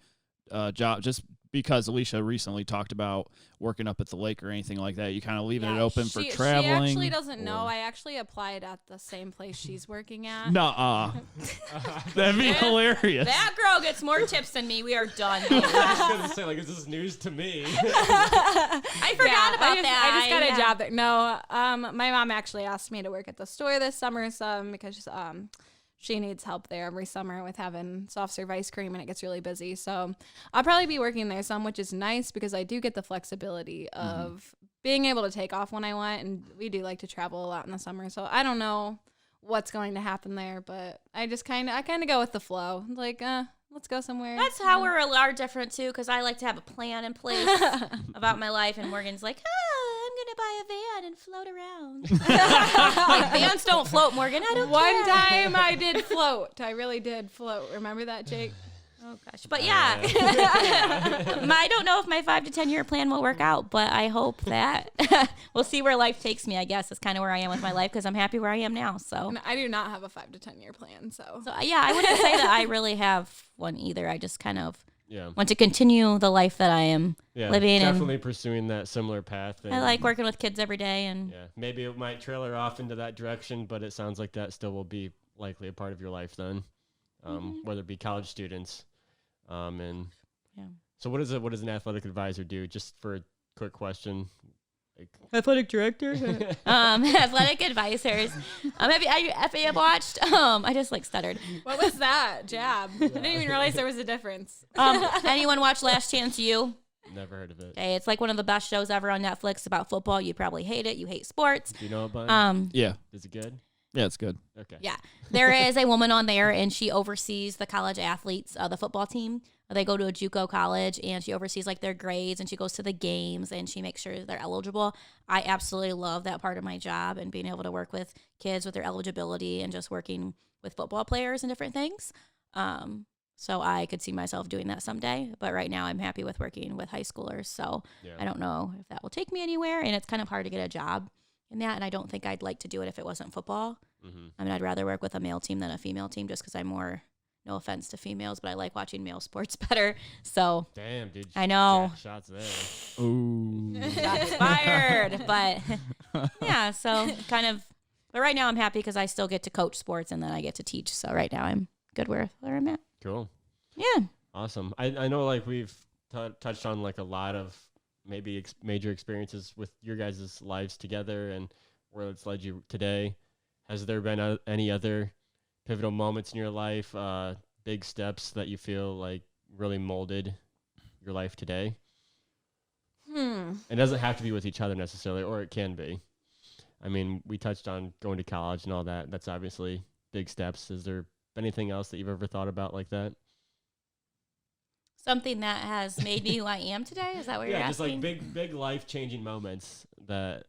job, just because Alysha recently talked about working up at the lake or anything like that, you kind of leaving it open for traveling? She actually doesn't know. I actually applied at the same place she's working at. Nuh-uh. That'd be hilarious. That girl gets more tips than me. We are done. I was gonna say, like, is this news to me? I forgot about that. I just got a job there. No, my mom actually asked me to work at the store this summer because she needs help there every summer with having soft serve ice cream, and it gets really busy. So I'll probably be working there some, which is nice because I do get the flexibility of being able to take off when I want, and we do like to travel a lot in the summer. So I don't know what's going to happen there, but I kind of go with the flow. Like, let's go somewhere. That's how we're different too, because I like to have a plan in place about my life, and Morgan's like, I'm gonna buy a van and float around. Like, vans don't float, Morgan. I don't One care. time I did float. I really did float. Remember that, Jake? Oh gosh, but yeah, I don't know if my 5 to 10 year plan will work out, but I hope that we'll see where life takes me. I guess is kind of where I am with my life because I'm happy where I am now. So And I do not have a 5 to 10 year plan. So yeah, I wouldn't say that I really have one either. I just kind of Yeah. want to continue the life that I am living. Definitely And pursuing that similar path. And I like working with kids every day. And yeah, maybe it might trailer off into that direction, but it sounds like that still will be likely a part of your life then, whether it be college students. So what does an athletic advisor do? Just for a quick question. athletic director, athletic advisors. Have you watched? I just stuttered. what was that jab? I didn't even realize there was a difference. Anyone watch Last Chance U? Never heard of it. Okay, it's like one of the best shows ever on Netflix about football. You probably hate it. You hate sports. Do you know about it? Yeah. Is it good? Yeah, it's good. Okay. Yeah, there is a woman on there, and she oversees the college athletes, the football team. They go to a JUCO college, and she oversees like their grades, and she goes to the games, and she makes sure they're eligible. I absolutely love that part of my job and being able to work with kids with their eligibility and just working with football players and different things. So I could see myself doing that someday, but right now I'm happy with working with high schoolers. So I don't know if that will take me anywhere, and it's kind of hard to get a job in that, and I don't think I'd like to do it if it wasn't football. I mean, I'd rather work with a male team than a female team just because I'm more, no offense to females, but I like watching male sports better. So damn, dude. I know. Shots there. Ooh. Shots fired. But yeah, so kind of, but right now I'm happy because I still get to coach sports and then I get to teach. So right now I'm good where I'm at. Cool. Yeah. Awesome. I know like we've touched on like a lot of maybe major experiences with your guys' lives together and where it's led you today. Has there been any other pivotal moments in your life, big steps that you feel like really molded your life today? It doesn't have to be with each other necessarily, or it can be. I mean, we touched on going to college and all that. That's obviously big steps. Is there anything else that you've ever thought about like that? Something that has made me who I am today? Is that what you're Yeah, just asking? like big life-changing moments that,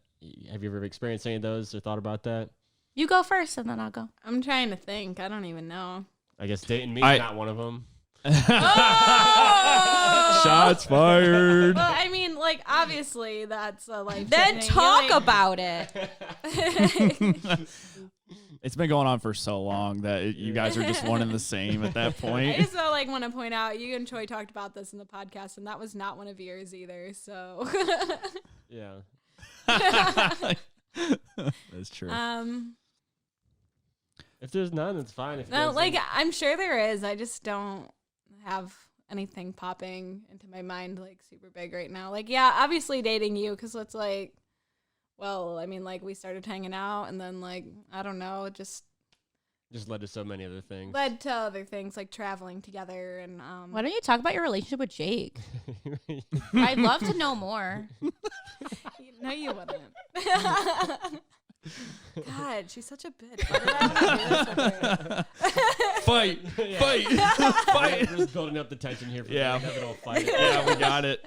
have you ever experienced any of those or thought about that? You go first and then I'll go. I'm trying to think. I don't even know. I guess dating me is not one of them. Oh! Shots fired. Well, I mean, like, obviously that's a life. Then talk about it. It's been going on for so long that you guys are just one and the same at that I point. just want to point out, you and Troy talked about this in the podcast, and that was not one of yours either. So, Yeah. That's true. If there's none, it's fine. If no, there's like I'm sure there is. I just don't have anything popping into my mind like super big right now. Like, yeah, obviously dating you, because it's like, well, I mean, like we started hanging out, and then like I don't know, it just led to so many other things. led to other things like traveling together and Why don't you talk about your relationship with Jake? I'd love to know more. No, you wouldn't. God, she's such a bitch. Why did I have to do this with her? Fight. Fight. We're just building up the tension here for the inevitable fight. Yeah, we got it.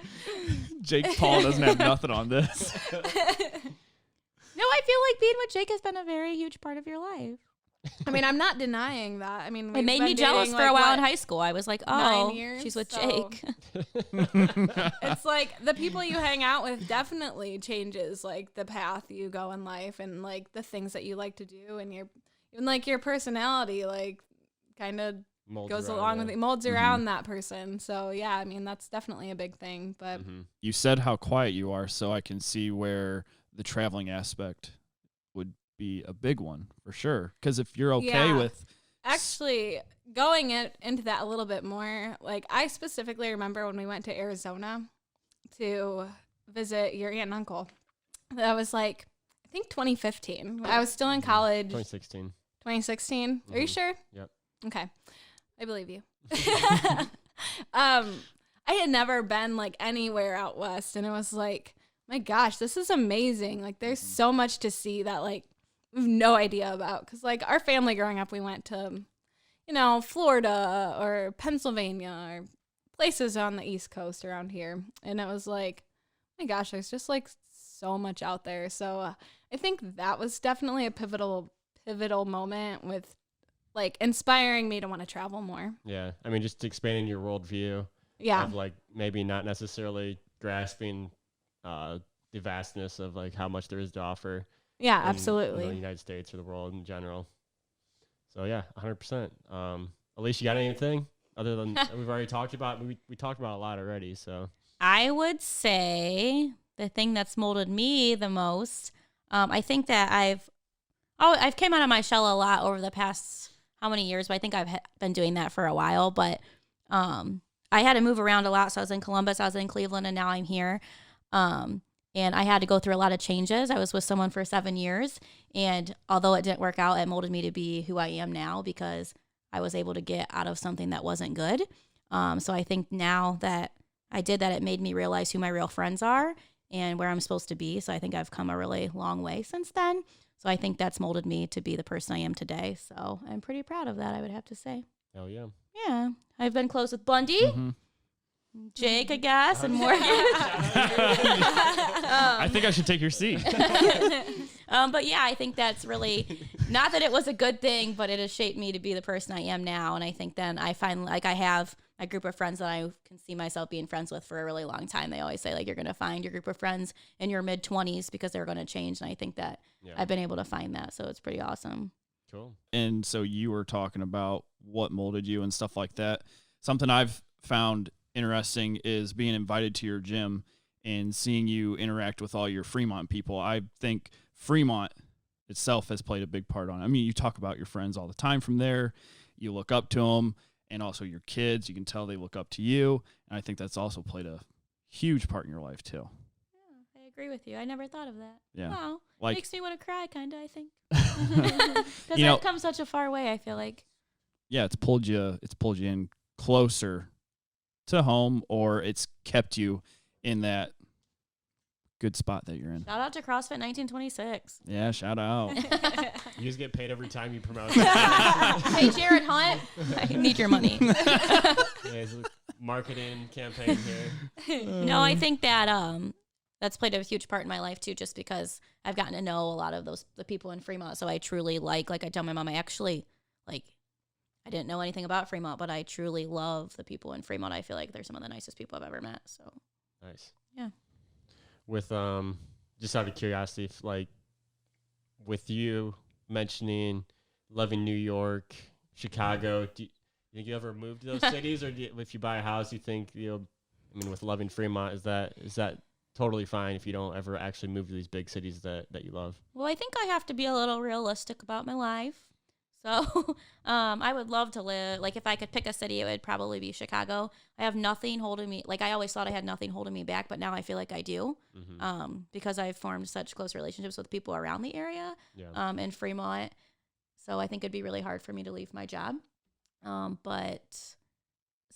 Jake Paul doesn't have nothing on this. No, I feel like being with Jake has been a very huge part of your life. I mean, I'm not denying that. I mean, It we've made been me jealous dating, for a like, while what, in high school. I was like, 9 oh, years, she's with so- Jake. It's like the people you hang out with definitely changes like the path you go in life and like the things that you like to do and your personality like kind of goes along with it, molds around that person. So yeah, I mean that's definitely a big thing. But You said how quiet you are, so I can see where the traveling aspect would be a big one for sure. Because if you're okay with actually going into that a little bit more, like I specifically remember when we went to Arizona to visit your aunt and uncle. That was like, I think 2015. I was still in college. 2016. 2016. Are you sure? Yep. Okay. I believe you. I had never been like anywhere out west, and it was like, my gosh, this is amazing. Like there's so much to see that like we have no idea about. Cause like our family growing up, we went to, Florida or Pennsylvania or places on the East Coast around here. And it was like, my gosh, there's just like so much out there. So I think that was definitely a pivotal moment with like inspiring me to want to travel more. Yeah. I mean, just expanding your worldview. Yeah. Of like maybe not necessarily grasping the vastness of like how much there is to offer. Yeah, in, absolutely. the United States or the world in general. So yeah, 100%. Alysha, you got anything other than we've already talked about? We talked about a lot already. So I would say the thing that's molded me the most, I think that I've came out of my shell a lot over the past how many years, but I think I've been doing that for a while. But I had to move around a lot. So I was in Columbus, I was in Cleveland, and now I'm here. And I had to go through a lot of changes. I was with someone for 7 years. And although it didn't work out, it molded me to be who I am now because I was able to get out of something that wasn't good. So I think now that I did that, it made me realize who my real friends are and where I'm supposed to be. So I think I've come a really long way since then. So I think that's molded me to be the person I am today. So I'm pretty proud of that, I would have to say. Hell yeah. Yeah. I've been close with Bundy, Jake, I guess, and Morgan. I think I should take your seat. But yeah, I think that's really, not that it was a good thing, but it has shaped me to be the person I am now. And I think then I find, like, I have a group of friends that I can see myself being friends with for a really long time. They always say, like, you're going to find your group of friends in your mid-20s because they're going to change. And I think that I've been able to find that. So it's pretty awesome. Cool. And so you were talking about what molded you and stuff like that. Something I've found interesting is being invited to your gym and seeing you interact with all your Fremont people. I think Fremont itself has played a big part on it. I mean, you talk about your friends all the time from there. You look up to them, and also your kids. You can tell they look up to you. And I think that's also played a huge part in your life too. Yeah, I agree with you. I never thought of that. Yeah. Wow. Like, makes me want to cry, kind of, I think. Because I've come such a far way, I feel like. Yeah, it's pulled you in closer to home, or it's kept you in that good spot that you're in. Shout out to CrossFit 1926. Yeah, shout out. You just get paid every time you promote. Hey, Jared Hunt, I need your money. Yeah, it's a marketing campaign here. No, I think that that's played a huge part in my life too, just because I've gotten to know a lot of the people in Fremont. So I truly like I tell my mom, I actually I didn't know anything about Fremont, but I truly love the people in Fremont. I feel like they're some of the nicest people I've ever met. So nice. Yeah. With just out of curiosity, if, like, with you mentioning loving New York, Chicago, do you think you ever move to those cities, or if you buy a house, you think I mean, with loving Fremont, is that totally fine if you don't ever actually move to these big cities that you love? Well, I think I have to be a little realistic about my life. So I would love to live, like, if I could pick a city, it would probably be Chicago. I have nothing holding me, like, I always thought I had nothing holding me back, but now I feel like I do, because I've formed such close relationships with people around the area, in Fremont. So I think it'd be really hard for me to leave my job. But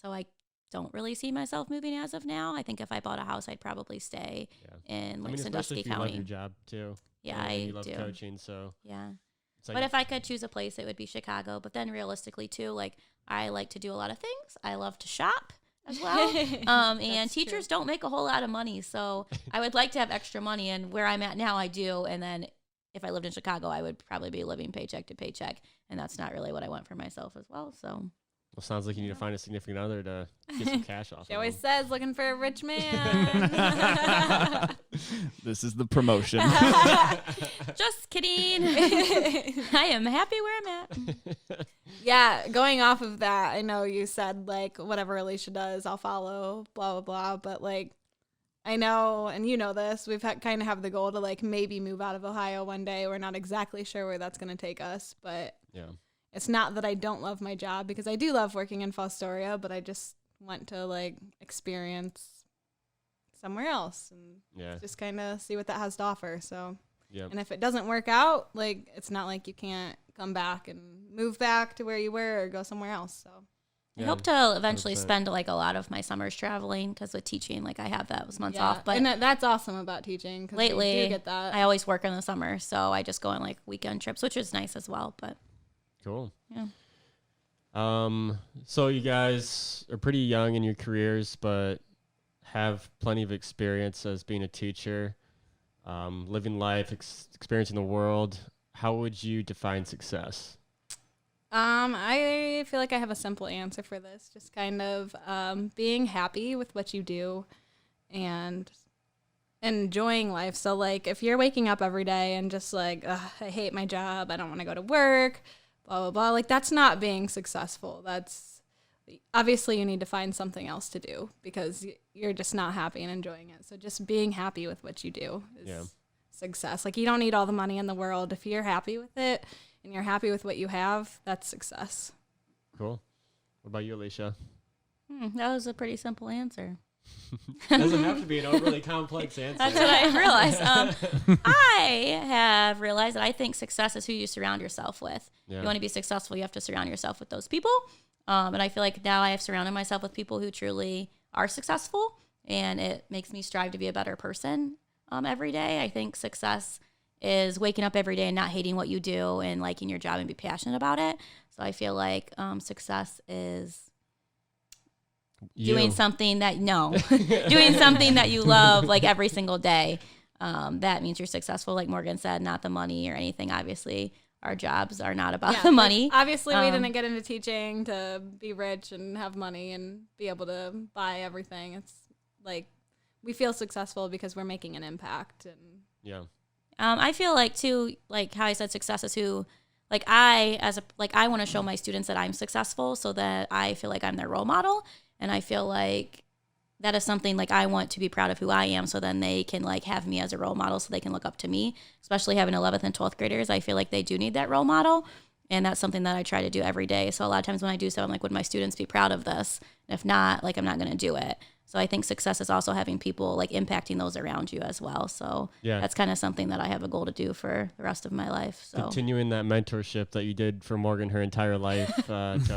so I don't really see myself moving as of now. I think if I bought a house, I'd probably stay in, like, Sandusky County. You love your job too. Yeah, I you love do. coaching, so yeah. Like, but if I could choose a place, it would be Chicago. But then realistically, too, like, I like to do a lot of things. I love to shop as well. And teachers don't make a whole lot of money. So I would like to have extra money. And where I'm at now, I do. And then if I lived in Chicago, I would probably be living paycheck to paycheck. And that's not really what I want for myself as well. So. Well, sounds like you need to find a significant other to get some cash off. She always says, looking for a rich man. This is the promotion. Just kidding. I am happy where I'm at. Yeah, going off of that, I know you said, like, whatever Alysha does, I'll follow, blah, blah, blah. But, like, I know, and you know this, we've kind of have the goal to, like, maybe move out of Ohio one day. We're not exactly sure where that's going to take us, but yeah. It's not that I don't love my job, because I do love working in Fostoria, but I just want to, like, experience somewhere else and just kind of see what that has to offer. So, and if it doesn't work out, like, it's not like you can't come back and move back to where you were or go somewhere else. So I hope to eventually 100%. Spend, like, a lot of my summers traveling, because with teaching, like, I have those months off. But and that's awesome about teaching, because lately, you do get that. I always work in the summer, so I just go on, like, weekend trips, which is nice as well. But cool. Yeah. So you guys are pretty young in your careers, but have plenty of experience as being a teacher, living life, experiencing the world. How would you define success? I feel like I have a simple answer for this. Just kind of being happy with what you do and enjoying life. So, like, if you're waking up every day and just like, I hate my job, I don't want to go to work, blah, blah, blah. Like, that's not being successful. That's obviously you need to find something else to do, because you're just not happy and enjoying it. So just being happy with what you do is success. Like, you don't need all the money in the world. If you're happy with it and you're happy with what you have, that's success. Cool. What about you, Alysha? That was a pretty simple answer. Doesn't have to be an overly complex answer. That's what I realized. I have realized that I think success is who you surround yourself with. You want to be successful, you have to surround yourself with those people. And I feel like now I have surrounded myself with people who truly are successful. and it makes me strive to be a better person every day. I think success is waking up every day and not hating what you do and liking your job and be passionate about it. So I feel like success is doing something that doing something that you love like every single day. That means you're successful, like Morgan said, not the money or anything. Obviously, our jobs are not about the money. Obviously, we didn't get into teaching to be rich and have money and be able to buy everything. It's like we feel successful because we're making an impact. And yeah. I feel like too, like how I said, success is who, like I want to show my students that I'm successful so that I feel like I'm their role model. And I feel like that is something like I want to be proud of who I am so then they can like have me as a role model so they can look up to me, especially having 11th and 12th graders. I feel like they do need that role model. And that's something that I try to do every day. So a lot of times when I do so, I'm like, would my students be proud of this? And if not, like I'm not going to do it. So I think success is also having people like impacting those around you as well. So that's kind of something that I have a goal to do for the rest of my life. So continuing that mentorship that you did for Morgan her entire life. I don't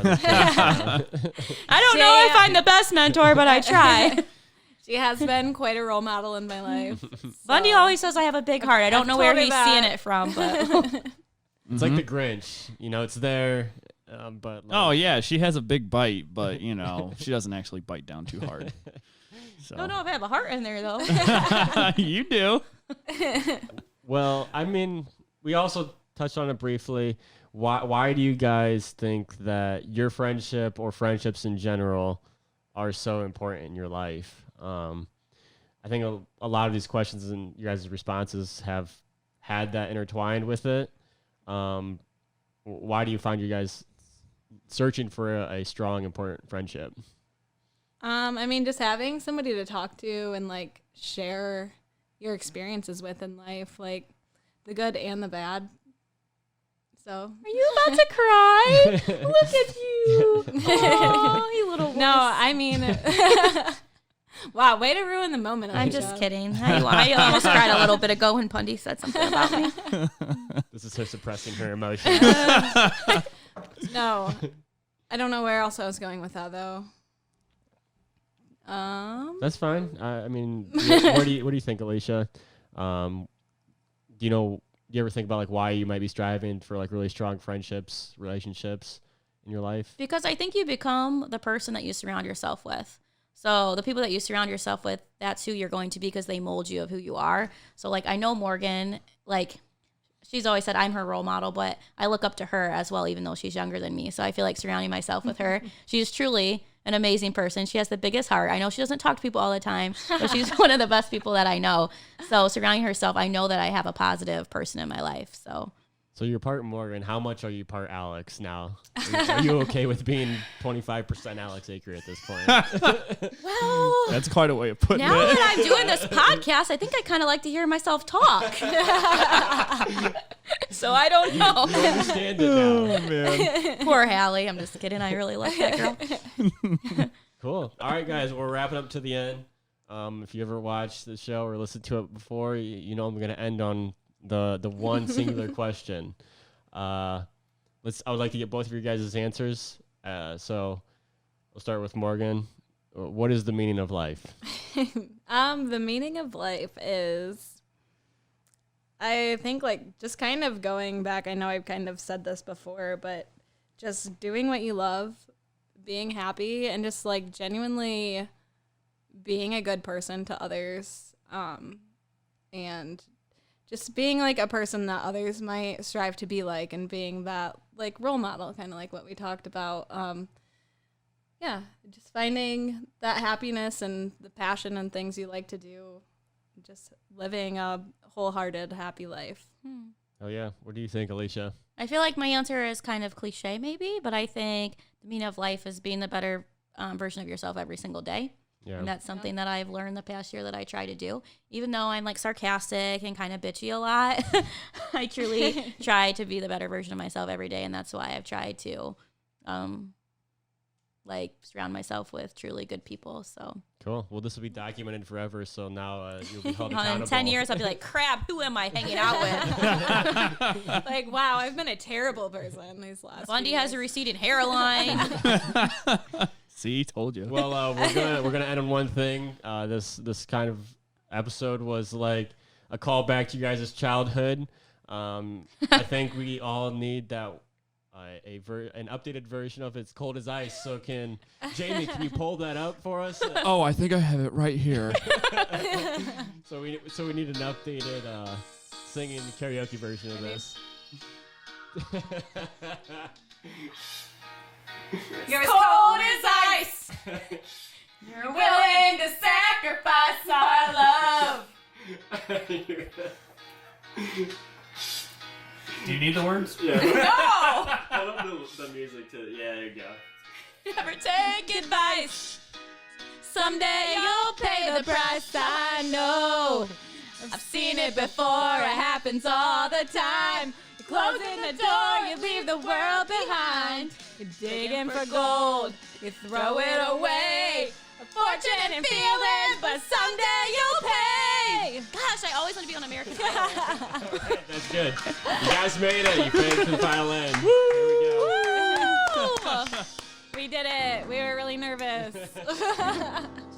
know if I'm the best mentor, but I try. She has been quite a role model in my life. Bundy always says I have a big heart. I don't know where he's seeing it from, but it's like the Grinch. It's there. But yeah, she has a big bite, but she doesn't actually bite down too hard. So. Don't know if I have a heart in there though. You do. Well, I mean, we also touched on it briefly. Why do you guys think that your friendship or friendships in general are so important in your life? I think a lot of these questions and your guys' responses have had that intertwined with it. Why do you find you guys searching for a strong, important friendship? I mean, just having somebody to talk to and like share your experiences with in life, like the good and the bad. So, are you about to cry? Look at you. Oh, you little. No, I mean, wow, way to ruin the moment. I'm just kidding. I almost cried a little bit ago when Pundy said something about me. This is her suppressing her emotions. No, I don't know where else I was going with that though. That's fine. I mean, what do you think, Alysha? Do you ever think about like why you might be striving for like really strong friendships, relationships in your life? Because I think you become the person that you surround yourself with. So the people that you surround yourself with, that's who you're going to be because they mold you of who you are. So like I know Morgan, like she's always said I'm her role model, but I look up to her as well, even though she's younger than me. So I feel like surrounding myself with her. She's truly an amazing person. She has the biggest heart. I know she doesn't talk to people all the time, but she's one of the best people that I know. So surrounding herself, I know that I have a positive person in my life. So you're part Morgan. How much are you part Alex now? Are you okay with being 25% Alex Aker at this point? Well, that's quite a way of putting it. Now that I'm doing this podcast, I think I kind of like to hear myself talk. So I don't know. You understand it now. Oh, man. Poor Hallie. I'm just kidding. I really like that girl. Cool. All right, guys. We're wrapping up to the end. If you ever watched the show or listened to it before, you know I'm going to end on the one singular question. I would like to get both of your guys' answers. So we'll start with Morgan. What is the meaning of life? The meaning of life is, I think like just kind of going back, I know I've kind of said this before, but just doing what you love, being happy, and just like genuinely being a good person to others, and just being like a person that others might strive to be like, and being that like role model, kind of like what we talked about. Just finding that happiness and the passion and things you like to do, just living a wholehearted, happy life. Oh yeah. What do you think, Alysha? I feel like my answer is kind of cliche maybe, but I think the meaning of life is being the better version of yourself every single day. Yeah. And that's something that I've learned the past year that I try to do. Even though I'm like sarcastic and kind of bitchy a lot, I truly try to be the better version of myself every day. And that's why I've tried to surround myself with truly good people. So cool. Well, this will be documented forever. So now you'll be held accountable. In 10 years, I'll be like, crap, who am I hanging out with? Like, wow, I've been a terrible person these last Bundy has a receding hairline. See, told you. Well, we're gonna end on one thing. This kind of episode was like a callback to you guys' childhood. I think we all need that an updated version of It's Cold as Ice. So Jamie, can you pull that up for us? Oh, I think I have it right here. So we need an updated singing karaoke version of this. You're as cold as ice. You're willing to sacrifice our love. Do you need the words? Yeah. No! I love the music too. Yeah, there you go. Never take advice. Someday you'll pay the price. I know. I've seen it before. It happens all the time. You're closing the door. You leave the world behind. You're digging for gold. You throw it away. A fortune and feeling, but someday you'll pay. Gosh, I always want to be on American Idol. All right, that's good. You guys made it. You made it to the final end. Here we go. We did it. We were really nervous.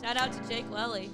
Shout out to Jake Welly.